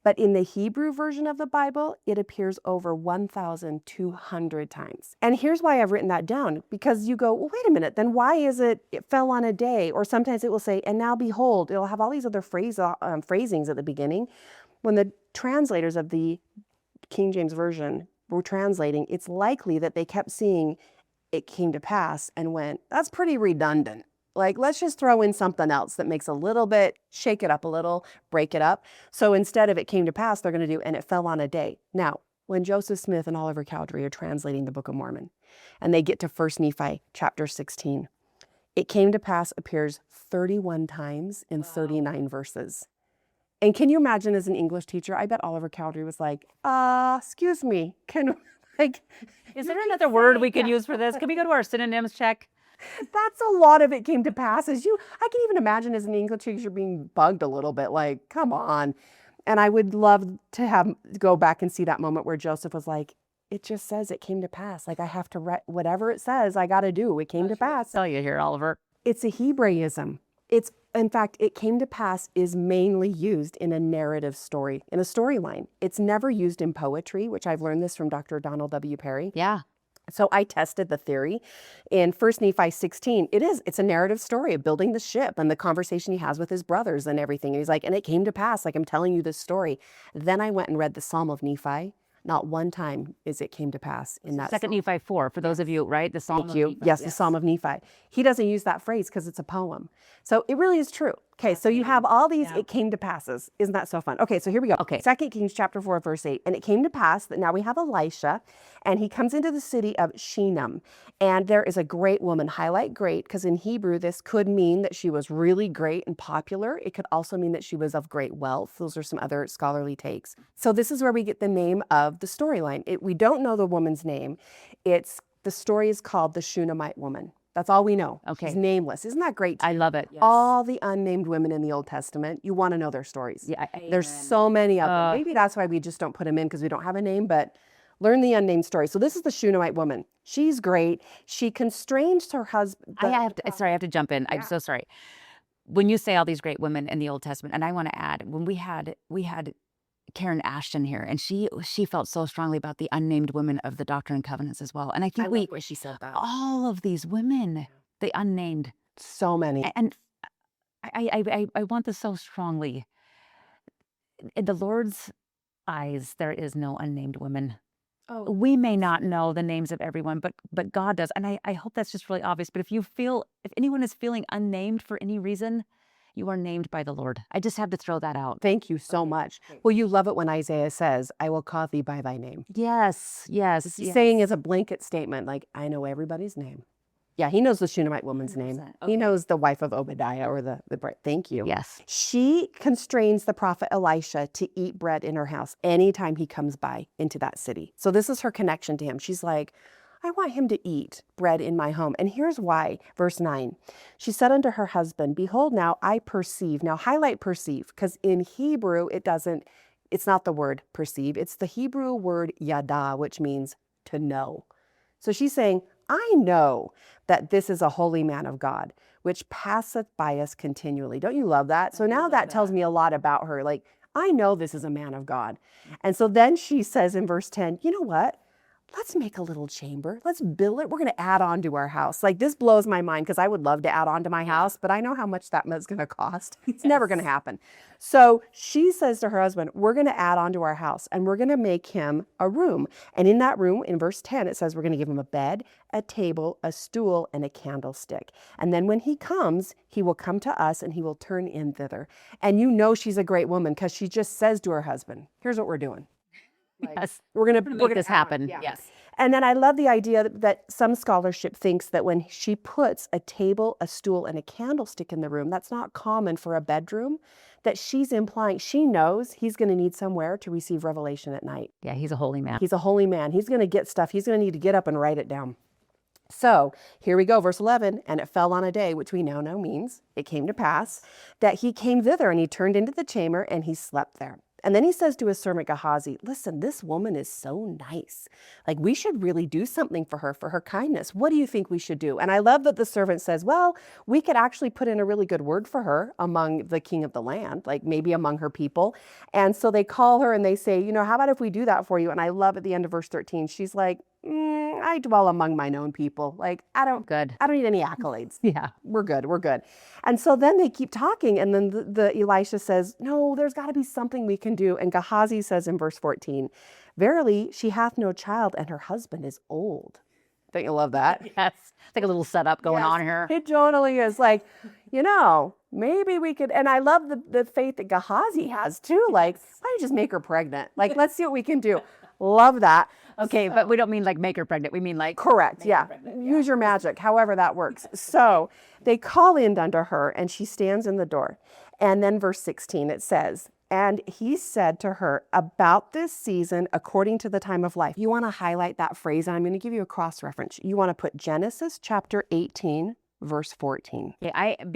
But in the Hebrew version of the Bible, it appears over 1,200 times. And here's why I've written that down. Because you go, well, wait a minute, then why is it fell on a day? Or sometimes it will say, and now behold. It'll have all these other phrasings at the beginning. When the translators of the King James Version were translating, it's likely that they kept seeing it came to pass and went, that's pretty redundant. Like, let's just throw in something else that makes a little bit, shake it up a little, break it up. So instead of it came to pass, they're going to do, and it fell on a day. Now, when Joseph Smith and Oliver Cowdery are translating the Book of Mormon, and they get to 1 Nephi chapter 16, it came to pass appears 31 times in 39 verses. And can you imagine as an English teacher, I bet Oliver Cowdery was like, excuse me, Is there another word we could use for this? Can we go to our synonyms check? That's a lot of it came to pass. I can even imagine as an English teacher being bugged a little bit, like, come on. And I would love to go back and see that moment where Joseph was like, it just says it came to pass. Like, I have to write whatever it says, I got to do. It came to pass. Tell you here, Oliver. It's a Hebraism. In fact, it came to pass is mainly used in a narrative story, in a storyline. It's never used in poetry, which I've learned this from Dr. Donald W. Perry. Yeah. So I tested the theory. In 1 Nephi 16, it's a narrative story of building the ship and the conversation he has with his brothers and everything. And he's like, and it came to pass, like I'm telling you this story. Then I went and read the Psalm of Nephi. Not one time is it came to pass in that. 2 Nephi 4, for those of you, right? The Psalm Thank you. of Nephi. Yes, the Psalm of Nephi. He doesn't use that phrase because it's a poem. So it really is true. Okay, so you have all these, it came to passes. Isn't that so fun? Okay, so here we go. Okay. 2 Kings chapter 4, verse 8. And it came to pass that now we have Elisha, and he comes into the city of Shunem. And there is a great woman, highlight great, because in Hebrew, this could mean that she was really great and popular. It could also mean that she was of great wealth. Those are some other scholarly takes. So this is where we get the name of the storyline. We don't know the woman's name. The story is called the Shunammite woman. That's all we know. Okay. She's nameless. Isn't that great? I love it. Yes. All the unnamed women in the Old Testament, you want to know their stories. Yeah, there's so many of them. Maybe that's why we just don't put them in because we don't have a name, but learn the unnamed story. So this is the Shunammite woman. She's great. She constrains her husband. I have to jump in. I'm so sorry. When you say all these great women in the Old Testament, and I want to add, when we had Karen Ashton here, and she felt so strongly about the unnamed women of the Doctrine and Covenants as well. And I think where she said that. All of these women, the unnamed, so many, and I want this so strongly. In the Lord's eyes, there is no unnamed women. Oh. We may not know the names of everyone, but God does, and I hope that's just really obvious. But if anyone is feeling unnamed for any reason, you are named by the Lord. I just have to throw that out. Thank you so much. Well, you love it when Isaiah says, I will call thee by thy name. Yes. Saying as a blanket statement, like, I know everybody's name. Yeah, he knows the Shunammite woman's name. Okay. He knows the wife of Obadiah or the thank you. Yes. She constrains the prophet Elisha to eat bread in her house anytime he comes by into that city. So this is her connection to him. She's like, I want him to eat bread in my home. And here's why. Verse 9, she said unto her husband, behold, now I perceive. Now highlight perceive, because in Hebrew, it's not the word perceive. It's the Hebrew word yada, which means to know. So she's saying, I know that this is a holy man of God, which passeth by us continually. Don't you love that? So now that tells me a lot about her. Like, I know this is a man of God. And so then she says in verse 10, you know what? let's make a little chamber. Let's build it. We're going to add on to our house. Like, this blows my mind because I would love to add on to my house, but I know how much that is going to cost. It's never going to happen. So she says to her husband, we're going to add on to our house and we're going to make him a room. And in that room, in verse 10, it says we're going to give him a bed, a table, a stool, and a candlestick. And then when he comes, he will come to us and he will turn in thither. And you know she's a great woman because she just says to her husband, here's what we're doing. Like, Yes. we're going to Make this happen. Yeah. Yes. And then I love the idea that some scholarship thinks that when she puts a table, a stool, and a candlestick in the room, that's not common for a bedroom, that she's implying she knows he's going to need somewhere to receive revelation at night. Yeah, he's a holy man. He's a holy man. He's going to get stuff. He's going to need to get up and write it down. So here we go, verse 11, and it fell on a day, which we now know means it came to pass, that he came thither and he turned into the chamber and he slept there. And then he says to his servant Gehazi, listen, this woman is so nice. Like, we should really do something for her kindness. What do you think we should do? And I love that the servant says, well, we could actually put in a really good word for her among the king of the land, like maybe among her people. And so they call her and they say, how about if we do that for you? And I love at the end of verse 13, she's like, I dwell among mine own people. Like, I don't need any accolades. Yeah. We're good. And so then they keep talking. And then the Elisha says, no, there's got to be something we can do. And Gehazi says in verse 14, verily, she hath no child and her husband is old. Don't you love that? Yes. It's like a little setup going on here. It totally is like, maybe we could, and I love the faith that Gehazi has too. Like, why don't you just make her pregnant? Like, let's see what we can do. Love that. Okay, but we don't mean like make her pregnant. We mean like... Correct, yeah. Use your magic, however that works. So they call in unto her, and she stands in the door. And then verse 16, it says, and he said to her, about this season, according to the time of life. You want to highlight that phrase, and I'm going to give you a cross-reference. You want to put Genesis chapter 18, verse 14. Okay, I'm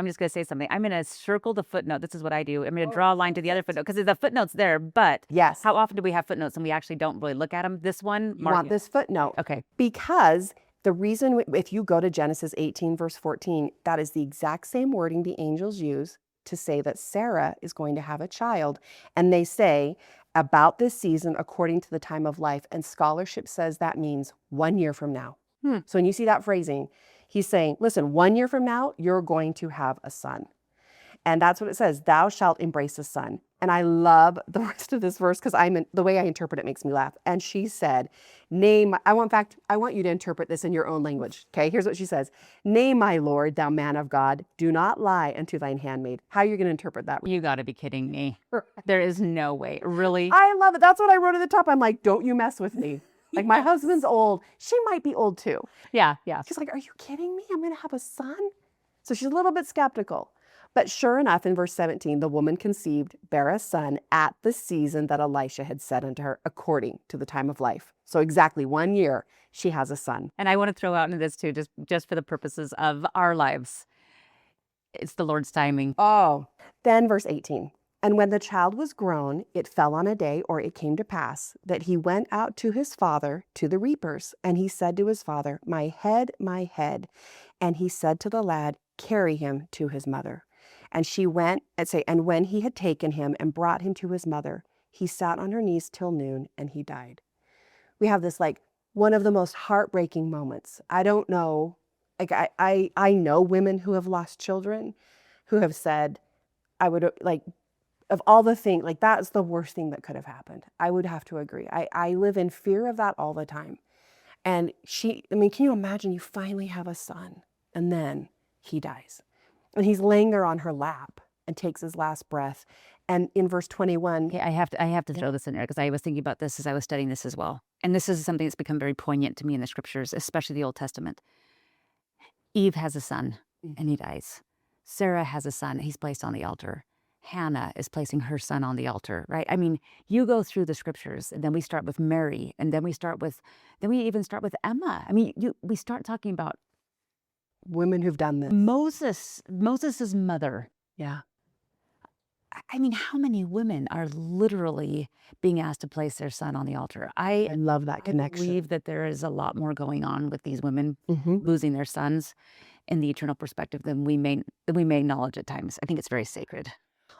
just going to say something. I'm going to circle the footnote. This is what I do. I'm going to draw a line to the other footnote because the footnote's there, but yes, how often do we have footnotes and we actually don't really look at them? This one, you want this footnote. Okay. Because the reason, if you go to Genesis 18, verse 14, that is the exact same wording the angels use to say that Sarah is going to have a child. And they say, about this season, according to the time of life. And scholarship says that means 1 year from now. So when you see that phrasing, he's saying, listen, 1 year from now, you're going to have a son. And that's what it says, thou shalt embrace a son. And I love the rest of this verse because the way I interpret it makes me laugh. And she said, I want you to interpret this in your own language. Okay, here's what she says. Nay, my Lord, thou man of God, do not lie unto thine handmaid. How are you going to interpret that? You got to be kidding me. There is no way. Really? I love it. That's what I wrote at the top. I'm like, don't you mess with me. Like, my husband's old. She might be old too. Yeah. She's like, are you kidding me? I'm going to have a son? So she's a little bit skeptical. But sure enough, in verse 17, the woman conceived, bare a son at the season that Elisha had said unto her, according to the time of life. So exactly 1 year, she has a son. And I want to throw out into this too, just for the purposes of our lives. It's the Lord's timing. Oh, then verse 18. And when the child was grown, it fell on a day, or it came to pass, that he went out to his father to the reapers. And he said to his father, my head, my head. And he said to the lad, carry him to his mother. And she went, and when he had taken him and brought him to his mother, he sat on her knees till noon, and he died. We have this, like, one of the most heartbreaking moments. I don't know, like, I know women who have lost children who have said, I would, like, of all the things, like, that's the worst thing that could have happened. I would have to agree. I live in fear of that all the time. And can you imagine you finally have a son and then he dies? And he's laying there on her lap and takes his last breath. And in verse 21... Okay, I have to throw this in there because I was thinking about this as I was studying this as well. And this is something that's become very poignant to me in the scriptures, especially the Old Testament. Eve has a son and he dies. Sarah has a son. He's placed on the altar. Hannah is placing her son on the altar, right? I mean, you go through the scriptures and then we start with Mary and then we even start with Emma. I mean, we start talking about women who've done this. Moses's mother. Yeah. I mean, how many women are literally being asked to place their son on the altar? I love that connection. I believe that there is a lot more going on with these women losing their sons in the eternal perspective than we may acknowledge at times. I think it's very sacred.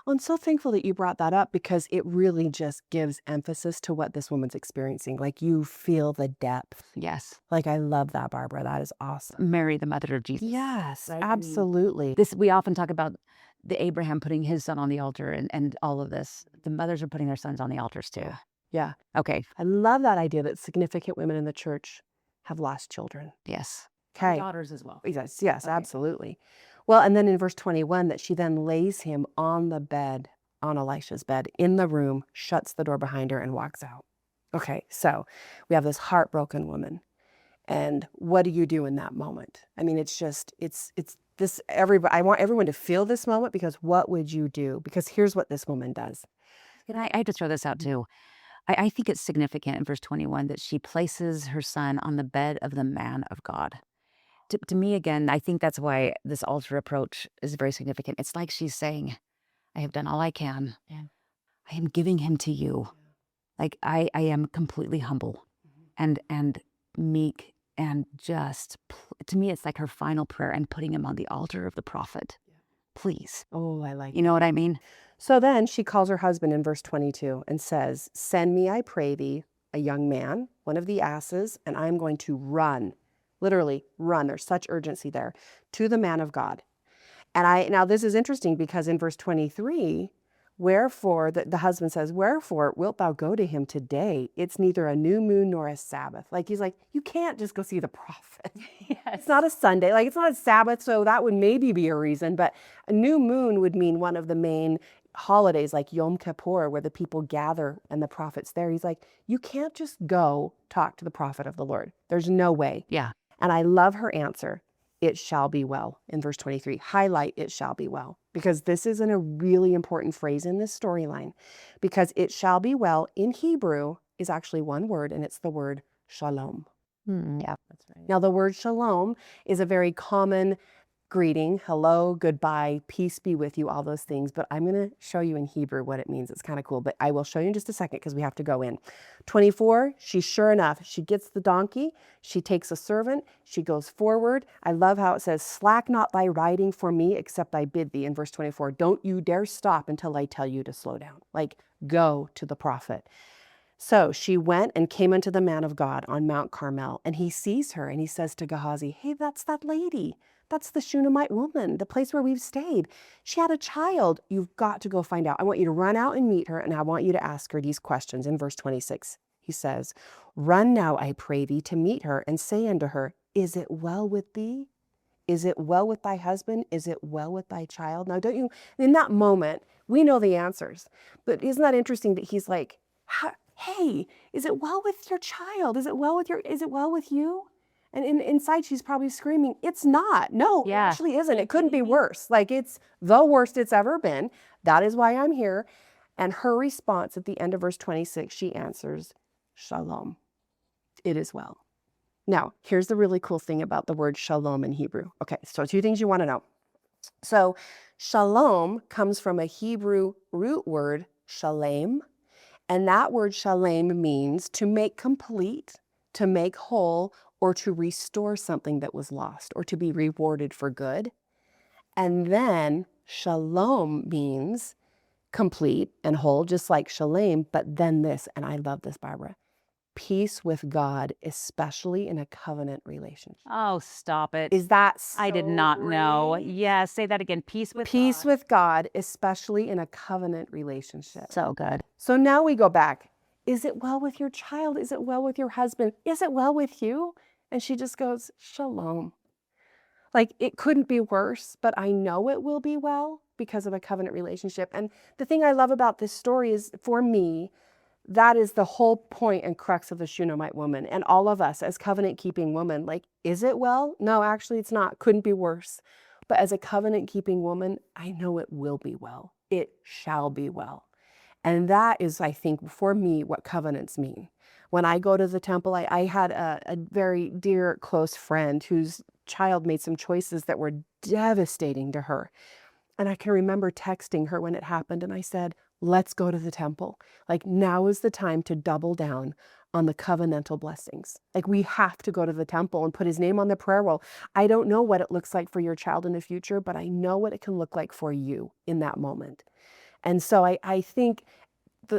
I'm so thankful that you brought that up because it really just gives emphasis to what this woman's experiencing. Like you feel the depth. Yes. Like I love that, Barbara. That is awesome. Mary, the mother of Jesus. Yes, Right? I mean, absolutely. we often talk about the Abraham putting his son on the altar and all of this. The mothers are putting their sons on the altars too. Yeah. Okay. I love that idea that significant women in the church have lost children. Yes. Okay. Daughters as well. Yes, yes, Okay. absolutely. Well, and then in verse 21, that she then lays him on the bed, on Elisha's bed, in the room, shuts the door behind her, and walks out. Okay, so we have this heartbroken woman. And what do you do in that moment? I mean, it's this, everybody, I want everyone to feel this moment because what would you do? Because here's what this woman does. Can I have to throw this out too? I think it's significant in verse 21 that she places her son on the bed of the man of God. To me, again, I think that's why this altar approach is very significant. It's like she's saying, I have done all I can. Yeah. I am giving him to you. Like I am completely humble and meek and just, to me, it's like her final prayer and putting him on the altar of the prophet. Please. Oh, I like You know what I mean? So then she calls her husband in verse 22 and says, send me, I pray thee, a young man, one of the asses, and I'm going to run, literally run. There's such urgency there, to the man of God. And now this is interesting because in verse 23, wherefore, the husband says, wherefore wilt thou go to him today? It's neither a new moon nor a Sabbath. Like he's like, you can't just go see the prophet. Yes. It's not a Sunday, like it's not a Sabbath, so that would maybe be a reason, but a new moon would mean one of the main holidays like Yom Kippur where the people gather and the prophet's there. He's like, you can't just go talk to the prophet of the Lord. There's no way. Yeah. And I love her answer. It shall be well in verse 23. Highlight it shall be well because this is a really important phrase in this storyline because it shall be well in Hebrew is actually one word and it's the word shalom. Yeah, that's right. Now the word shalom is a very common greeting, hello, goodbye, peace be with you, all those things. But I'm going to show you in Hebrew what it means. It's kind of cool, but I will show you in just a second because we have to go in. 24, she sure enough, she gets the donkey, she takes a servant, she goes forward. I love how it says, slack not thy riding for me except I bid thee in verse 24. Don't you dare stop until I tell you to slow down. Like, go to the prophet. So she went and came unto the man of God on Mount Carmel, and he sees her and he says to Gehazi, hey, that's that lady. That's the Shunammite woman, the place where we've stayed. She had a child. You've got to go find out. I want you to run out and meet her, and I want you to ask her these questions. In verse 26, he says, run now, I pray thee, to meet her, and say unto her, is it well with thee? Is it well with thy husband? Is it well with thy child? Now, don't you, in that moment, we know the answers. But isn't that interesting that he's like, hey, is it well with your child? Is it well with you? And inside she's probably screaming, it's not. No, Yeah. It actually isn't. It couldn't be worse. Like it's the worst it's ever been. That is why I'm here. And her response at the end of verse 26, she answers, shalom. It is well. Now, here's the really cool thing about the word shalom in Hebrew. Okay, so 2 things you want to know. So shalom comes from a Hebrew root word, shalem. And that word shalem means to make complete, to make whole, or to restore something that was lost, or to be rewarded for good. And then shalom means complete and whole, just like shalem, but then this, and I love this, Barbara, peace with God, especially in a covenant relationship. Oh, stop it. Is that so I did not know. great? Yeah, say that again. Peace with Peace God. with God, especially in a covenant relationship. So good. So now we go back. Is it well with your child? Is it well with your husband? Is it well with you? And she just goes, shalom. Like it couldn't be worse, but I know it will be well because of a covenant relationship. And the thing I love about this story is, for me, that is the whole point and crux of the Shunammite woman and all of us as covenant-keeping women. Like, is it well? No, actually it's not. Couldn't be worse. But as a covenant-keeping woman, I know it will be well. It shall be well. And that is, I think, for me, what covenants mean. When I go to the temple, I had a very dear, close friend whose child made some choices that were devastating to her. And I can remember texting her when it happened, and I said, let's go to the temple. Like, now is the time to double down on the covenantal blessings. Like, we have to go to the temple and put his name on the prayer roll. I don't know what it looks like for your child in the future, but I know what it can look like for you in that moment. And so I think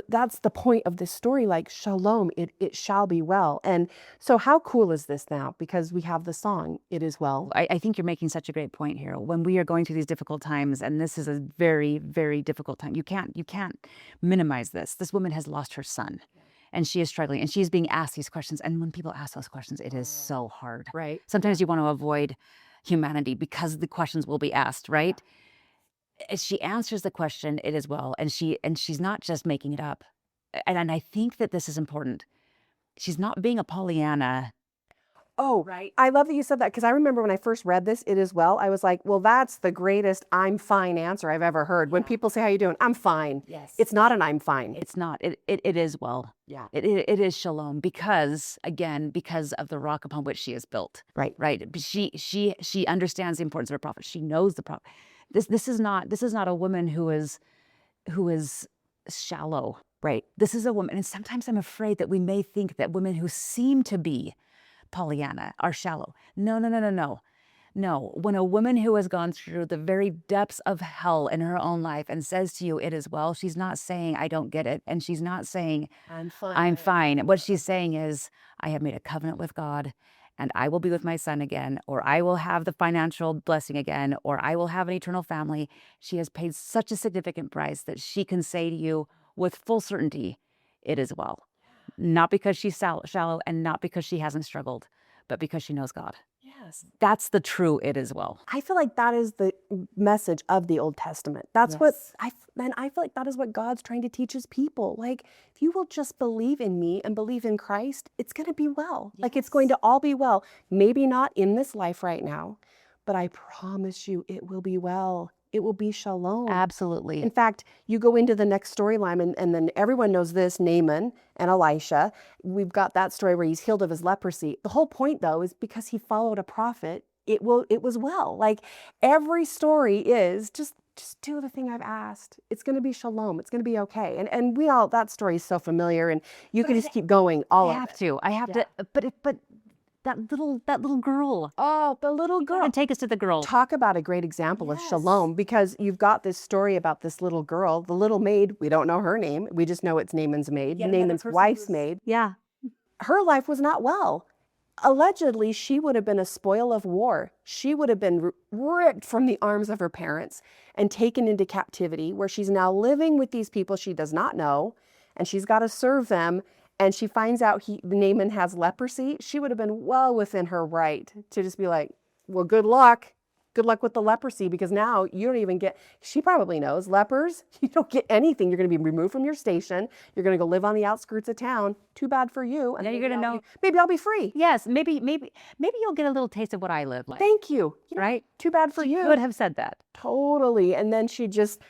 that's the point of this story, like shalom, it shall be well. And so how cool is this now? Because we have the song, It Is Well. I think you're making such a great point here. When we are going through these difficult times, and this is a very, very difficult time, you can't minimize this. This woman has lost her son, and she is struggling, and she's being asked these questions. And when people ask those questions, it is so hard. Right. Sometimes you want to avoid humanity because the questions will be asked, right? She answers the question, "It is well," and she's not just making it up. And I think that this is important. She's not being a Pollyanna. Oh, Right. I love that you said that, because I remember when I first read this, It Is Well, I was like, well, that's the greatest I'm fine answer I've ever heard. When people say, how you doing? I'm fine. Yes. It's not an I'm fine. It's not. It is well. Yeah. It is shalom because, again, because of the rock upon which she is built. Right. Right. She understands the importance of her prophet. She knows the prophet. This is not a woman who is shallow. Right. This is a woman, and sometimes I'm afraid that we may think that women who seem to be Pollyanna are shallow. No. No, when a woman who has gone through the very depths of hell in her own life and says to you, "It is well," she's not saying, "I don't get it." And she's not saying, I'm fine. "I'm fine." What she's saying is, "I have made a covenant with God, and I will be with my son again, or I will have the financial blessing again, or I will have an eternal family." She has paid such a significant price that she can say to you with full certainty, "It is well." Not because she's shallow and not because she hasn't struggled, but because she knows God. Yes. That's the true "it is well." I feel like that is the message of the Old Testament. That's what Yes. I feel like that is what God's trying to teach his people. Like, if you will just believe in me and believe in Christ, it's going to be well. Like, it's going to all be well. Maybe not in this life right now, but I promise you it will be well. It will be shalom. Absolutely. In fact, you go into the next storyline, and then everyone knows this, Naaman and Elisha. We've got that story where he's healed of his leprosy. The whole point, though, is because he followed a prophet, it was well. Like, every story is just do the thing I've asked. It's going to be shalom. It's going to be okay. And we all, that story is so familiar, and you can just keep going all I of have it. to. I have to. But that little girl. Oh, the little girl. And take us to the girl. Talk about a great example of shalom, because you've got this story about this little girl, the little maid. We don't know her name. We just know it's Naaman's maid, Naaman's wife's maid. Yeah. Her life was not well. Allegedly, she would have been a spoil of war. She would have been ripped from the arms of her parents and taken into captivity, where she's now living with these people she does not know, and she's got to serve them. And she finds out Naaman has leprosy. She would have been well within her right to just be like, well, good luck. Good luck with the leprosy, because now you don't even get, she probably knows, lepers, you don't get anything. You're going to be removed from your station. You're going to go live on the outskirts of town. Too bad for you. And Now you're going to know. Maybe I'll be free. Yes, maybe you'll get a little taste of what I live like. Thank you. Right? Too bad for you. Could have said that. Totally. And then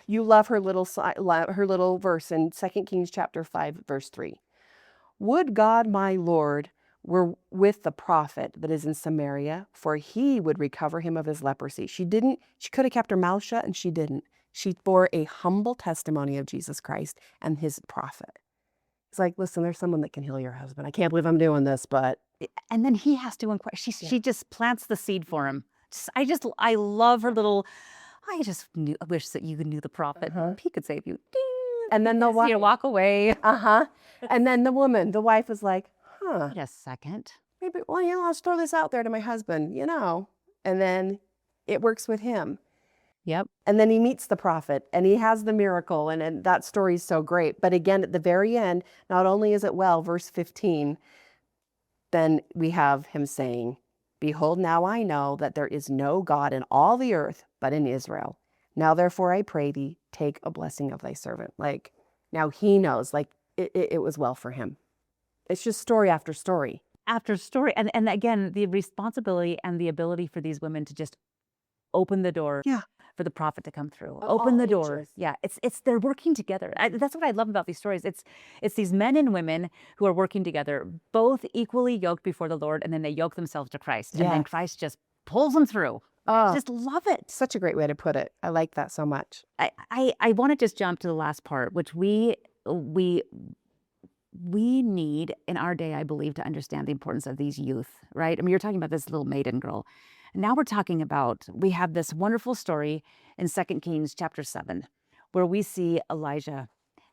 you love her little verse in 2 Kings chapter 5, verse 3. Would God, my Lord, were with the prophet that is in Samaria, for he would recover him of his leprosy. She could have kept her mouth shut, and she didn't. She bore a humble testimony of Jesus Christ and his prophet. It's like, listen, there's someone that can heal your husband. I can't believe I'm doing this, but. And then he has to inquire. She just plants the seed for him. I love her little, I wish that you knew the prophet. He could save you. Ding. And then the wife. You walk away. And then the wife was like, Wait a second. maybe, well, let's throw this out there to my husband, And then it works with him. Yep. And then he meets the prophet, and he has the miracle, and that story is so great. But again, at the very end, not only is it well, verse 15, then we have him saying, behold, now I know that there is no God in all the earth but in Israel. Now, therefore, I pray thee, take a blessing of thy servant. Like, now he knows, like, it was well for him. It's just story after story. After story. And again, the responsibility and the ability for these women to just open the door for the prophet to come through. Open the door. Ages. Yeah, they're working together. That's what I love about these stories. It's these men and women who are working together, both equally yoked before the Lord, and then they yoke themselves to Christ. And then Christ just pulls them through. I just love it. Such a great way to put it. I like that so much. I want to just jump to the last part, which we need in our day, I believe, to understand the importance of these youth, right? I mean, you're talking about this little maiden girl. And now we're talking about, we have this wonderful story in 2 Kings chapter 7, where we see Elijah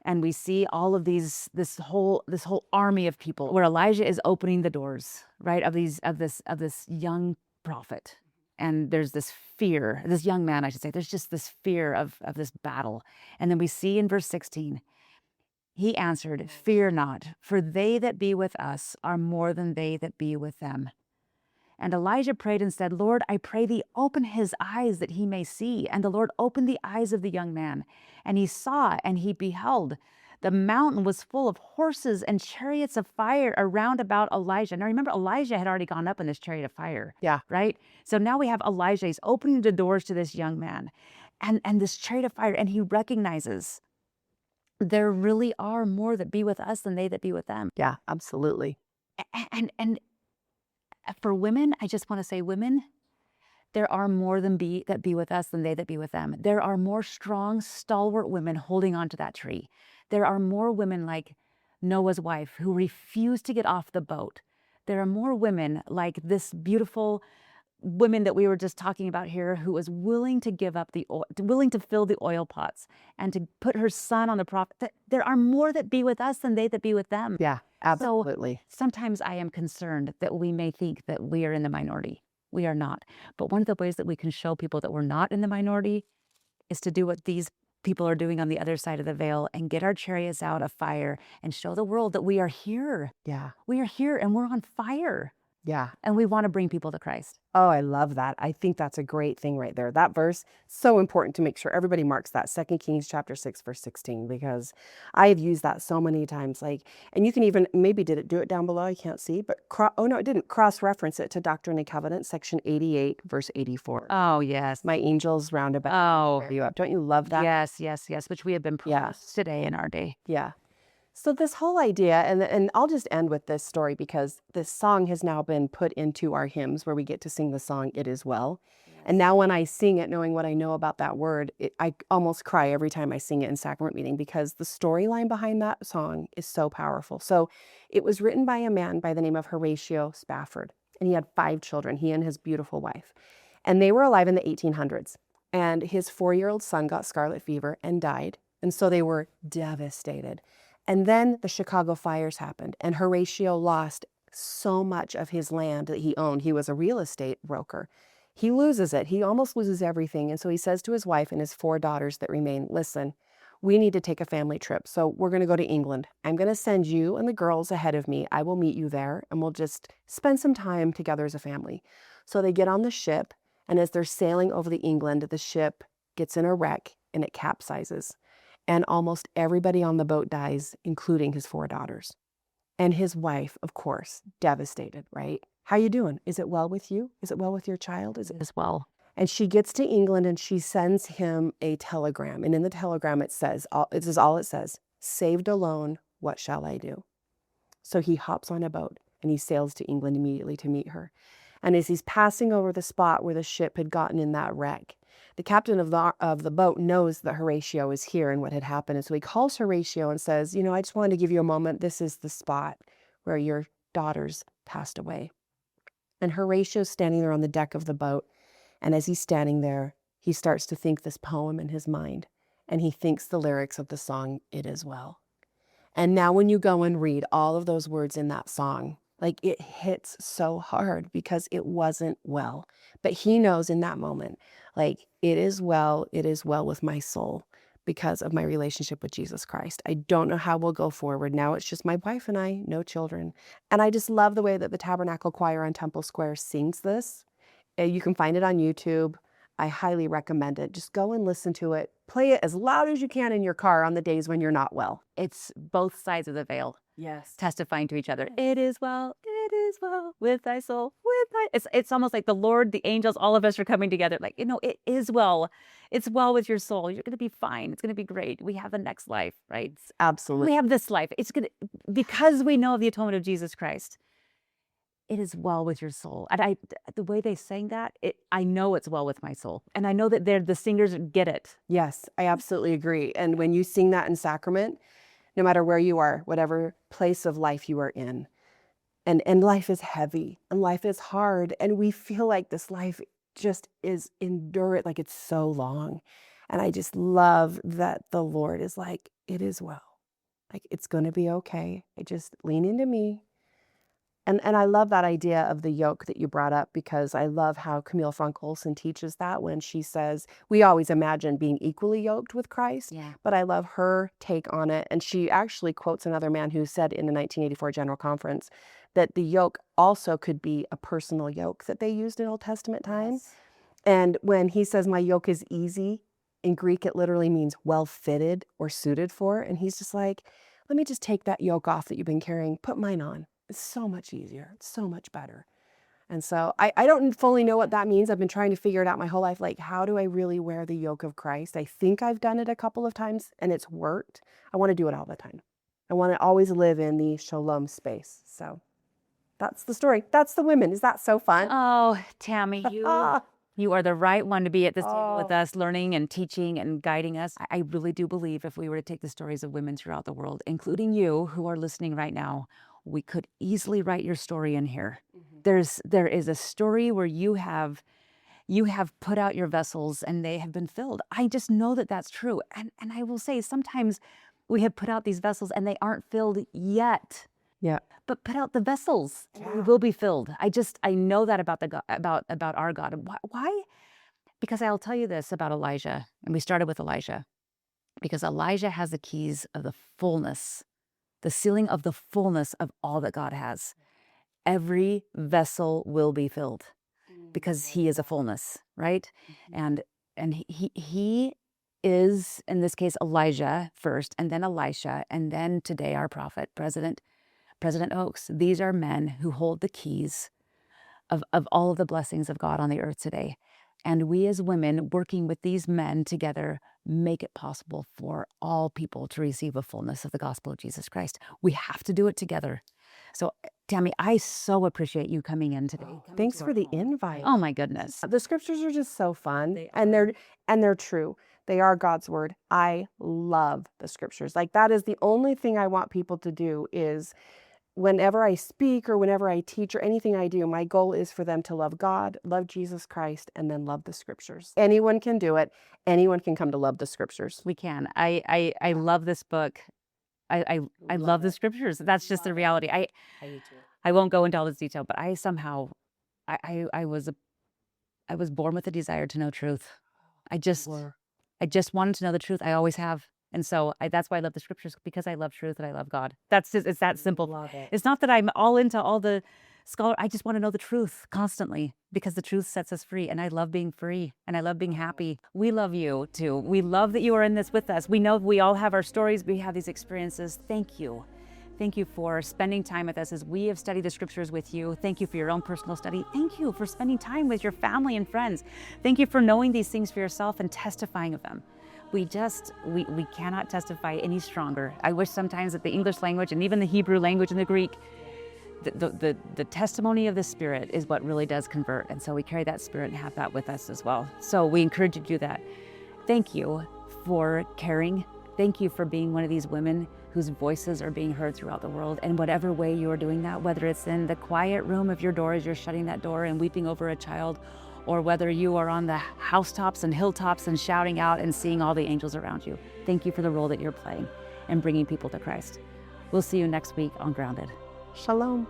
and we see all of these, this whole army of people, where Elijah is opening the doors, right, of this young prophet. And there's this fear, this young man, I should say, there's just this fear of this battle. And then we see in verse 16, he answered, "Fear not, for they that be with us are more than they that be with them." And Elijah prayed and said, "Lord, I pray thee, open his eyes that he may see." And the Lord opened the eyes of the young man, and he saw, and he beheld. The mountain was full of horses and chariots of fire around about Elijah. Now remember, Elijah had already gone up in this chariot of fire. Yeah. Right? So now we have Elijah. He's opening the doors to this young man and this chariot of fire, and he recognizes there really are more that be with us than they that be with them. Yeah, absolutely. And for women, I just want to say, women, there are more that be with us than they that be with them. There are more strong, stalwart women holding on to that tree. There are more women like Noah's wife who refused to get off the boat. There are more women like this beautiful women that we were just talking about here, who was willing to give up the oil, willing to fill the oil pots and to put her son on the prophet. There are more that be with us than they that be with them. Yeah, absolutely. So sometimes I am concerned that we may think that we are in the minority. We are not. But one of the ways that we can show people that we're not in the minority is to do what these people are doing on the other side of the veil and get our chariots out of fire and show the world that we are here. Yeah. We are here and we're on fire. Yeah. And we want to bring people to Christ. Oh, I love that. I think that's a great thing right there. That verse, so important to make sure everybody marks that. 2 Kings chapter 6, verse 16, because I have used that so many times. And you can even, maybe did it do it down below? I can't see, but it didn't. Cross-reference it to Doctrine and Covenants, section 88, verse 84. Oh, yes. My angels round about. Oh, You up. Don't you love that? Yes, which we have been promised today in our day. Yeah. So this whole idea, and I'll just end with this story because this song has now been put into our hymns where we get to sing the song, "It Is Well." Yes. And now when I sing it, knowing what I know about that word, I almost cry every time I sing it in sacrament meeting because the storyline behind that song is so powerful. So it was written by a man by the name of Horatio Spafford, and he had 5 children, he and his beautiful wife. And they were alive in the 1800s. And his 4-year-old son got scarlet fever and died. And so they were devastated. And then the Chicago fires happened, and Horatio lost so much of his land that he owned. He was a real estate broker. He loses it. He almost loses everything. And so he says to his wife and his 4 daughters that remain, "Listen, we need to take a family trip. So we're going to go to England. I'm going to send you and the girls ahead of me. I will meet you there, and we'll just spend some time together as a family." So they get on the ship, and as they're sailing over the England, the ship gets in a wreck, and it capsizes. And almost everybody on the boat dies, including his 4 daughters. And his wife, of course, devastated, right? "How you doing? Is it well with you? Is it well with your child? Is it as well?" And she gets to England and she sends him a telegram. And in the telegram it says, this is all it says, "Saved alone, what shall I do?" So he hops on a boat and he sails to England immediately to meet her. And as he's passing over the spot where the ship had gotten in that wreck, the captain of the boat knows that Horatio is here and what had happened. And so he calls Horatio and says, "I just wanted to give you a moment. This is the spot where your daughters passed away." And Horatio's standing there on the deck of the boat. And as he's standing there, he starts to think this poem in his mind. And he thinks the lyrics of the song, "It Is Well." And now when you go and read all of those words in that song, it hits so hard because it wasn't well. But he knows in that moment, it is well with my soul because of my relationship with Jesus Christ. I don't know how we'll go forward. Now it's just my wife and I, no children. And I just love the way that the Tabernacle Choir on Temple Square sings this. You can find it on YouTube. I highly recommend it. Just go and listen to it. Play it as loud as you can in your car on the days when you're not well. It's both sides of the veil. Yes. Testifying to each other. It is well with thy soul, it's almost like the Lord, the angels, all of us are coming together. It is well. It's well with your soul. You're going to be fine. It's going to be great. We have the next life, right? Absolutely. We have this life. It's going to, because we know of the atonement of Jesus Christ. It is well with your soul. And the way they sang that, I know it's well with my soul. And I know that the singers get it. Yes, I absolutely agree. And when you sing that in sacrament, no matter where you are, whatever place of life you are in, and life is heavy and life is hard, and we feel like this life just is endurable, like it's so long. And I just love that the Lord is like, it is well. Like, it's going to be okay. I just lean into me. And I love that idea of the yoke that you brought up, because I love how Camille Funk-Olson teaches that when she says, we always imagine being equally yoked with Christ, Yeah. but I love her take on it. And she actually quotes another man who said in the 1984 General Conference that the yoke also could be a personal yoke that they used in Old Testament times. Yes. And when he says, my yoke is easy, in Greek, it literally means well fitted or suited for. And he's just like, let me just take that yoke off that you've been carrying, put mine on. It's so much easier. It's so much better. And so I don't fully know what that means. I've been trying to figure it out my whole life. Like, how do I really wear the yoke of Christ? I think I've done it a couple of times and it's worked. I want to do it all the time. I want to always live in the shalom space. So that's the story. That's the women. Is that so fun? Oh, Tammy, you are the right one to be at this table with Oh. us, learning and teaching and guiding us. I really do believe if we were to take the stories of women throughout the world, including you who are listening right now, we could easily write your story in here. There is a story where you have put out your vessels and they have been filled. I just know that that's true. And I will say sometimes we have put out these vessels and they aren't filled yet. Yeah. But put out the vessels, and we Yeah. will be filled. I know that about about our God. Why? Because I'll tell you this about Elijah, and we started with Elijah, because Elijah has the keys of the fullness, the sealing of the fullness of all that God has. Every vessel will be filled because he is a fullness, right? And he is, in this case, Elijah first, and then Elisha, and then today our prophet, President Oaks. These are men who hold the keys of all of the blessings of God on the earth today. And we as women working with these men together make it possible for all people to receive a fullness of the gospel of Jesus Christ. We have to do it together. So, Tammy, I so appreciate you coming in today. Thanks for the invite. Oh my goodness. The scriptures are just so fun, and they're true. They are God's word. I love the scriptures. Like, that is the only thing I want people to do is whenever I speak or whenever I teach or anything I do, my goal is for them to love God, love Jesus Christ, and then love the scriptures. Anyone can do it. Anyone can come to love the scriptures. We can. I love this book. I love the scriptures. That's just the reality. I won't go into all this detail, but I somehow I was born with a desire to know truth. I just wanted to know the truth. I always have. And so that's why I love the scriptures, because I love truth and I love God. It's that simple. Love it. It's not that I'm all into all the scholar. I just want to know the truth constantly, because the truth sets us free. And I love being free and I love being happy. We love you too. We love that you are in this with us. We know we all have our stories. We have these experiences. Thank you. Thank you for spending time with us as we have studied the scriptures with you. Thank you for your own personal study. Thank you for spending time with your family and friends. Thank you for knowing these things for yourself and testifying of them. We cannot testify any stronger. I wish sometimes that the English language and even the Hebrew language and the Greek, the testimony of the Spirit is what really does convert. And so we carry that Spirit and have that with us as well. So we encourage you to do that. Thank you for caring. Thank you for being one of these women whose voices are being heard throughout the world. And whatever way you are doing that, whether it's in the quiet room of your door as you're shutting that door and weeping over a child, or whether you are on the housetops and hilltops and shouting out and seeing all the angels around you. Thank you for the role that you're playing and bringing people to Christ. We'll see you next week on Grounded. Shalom.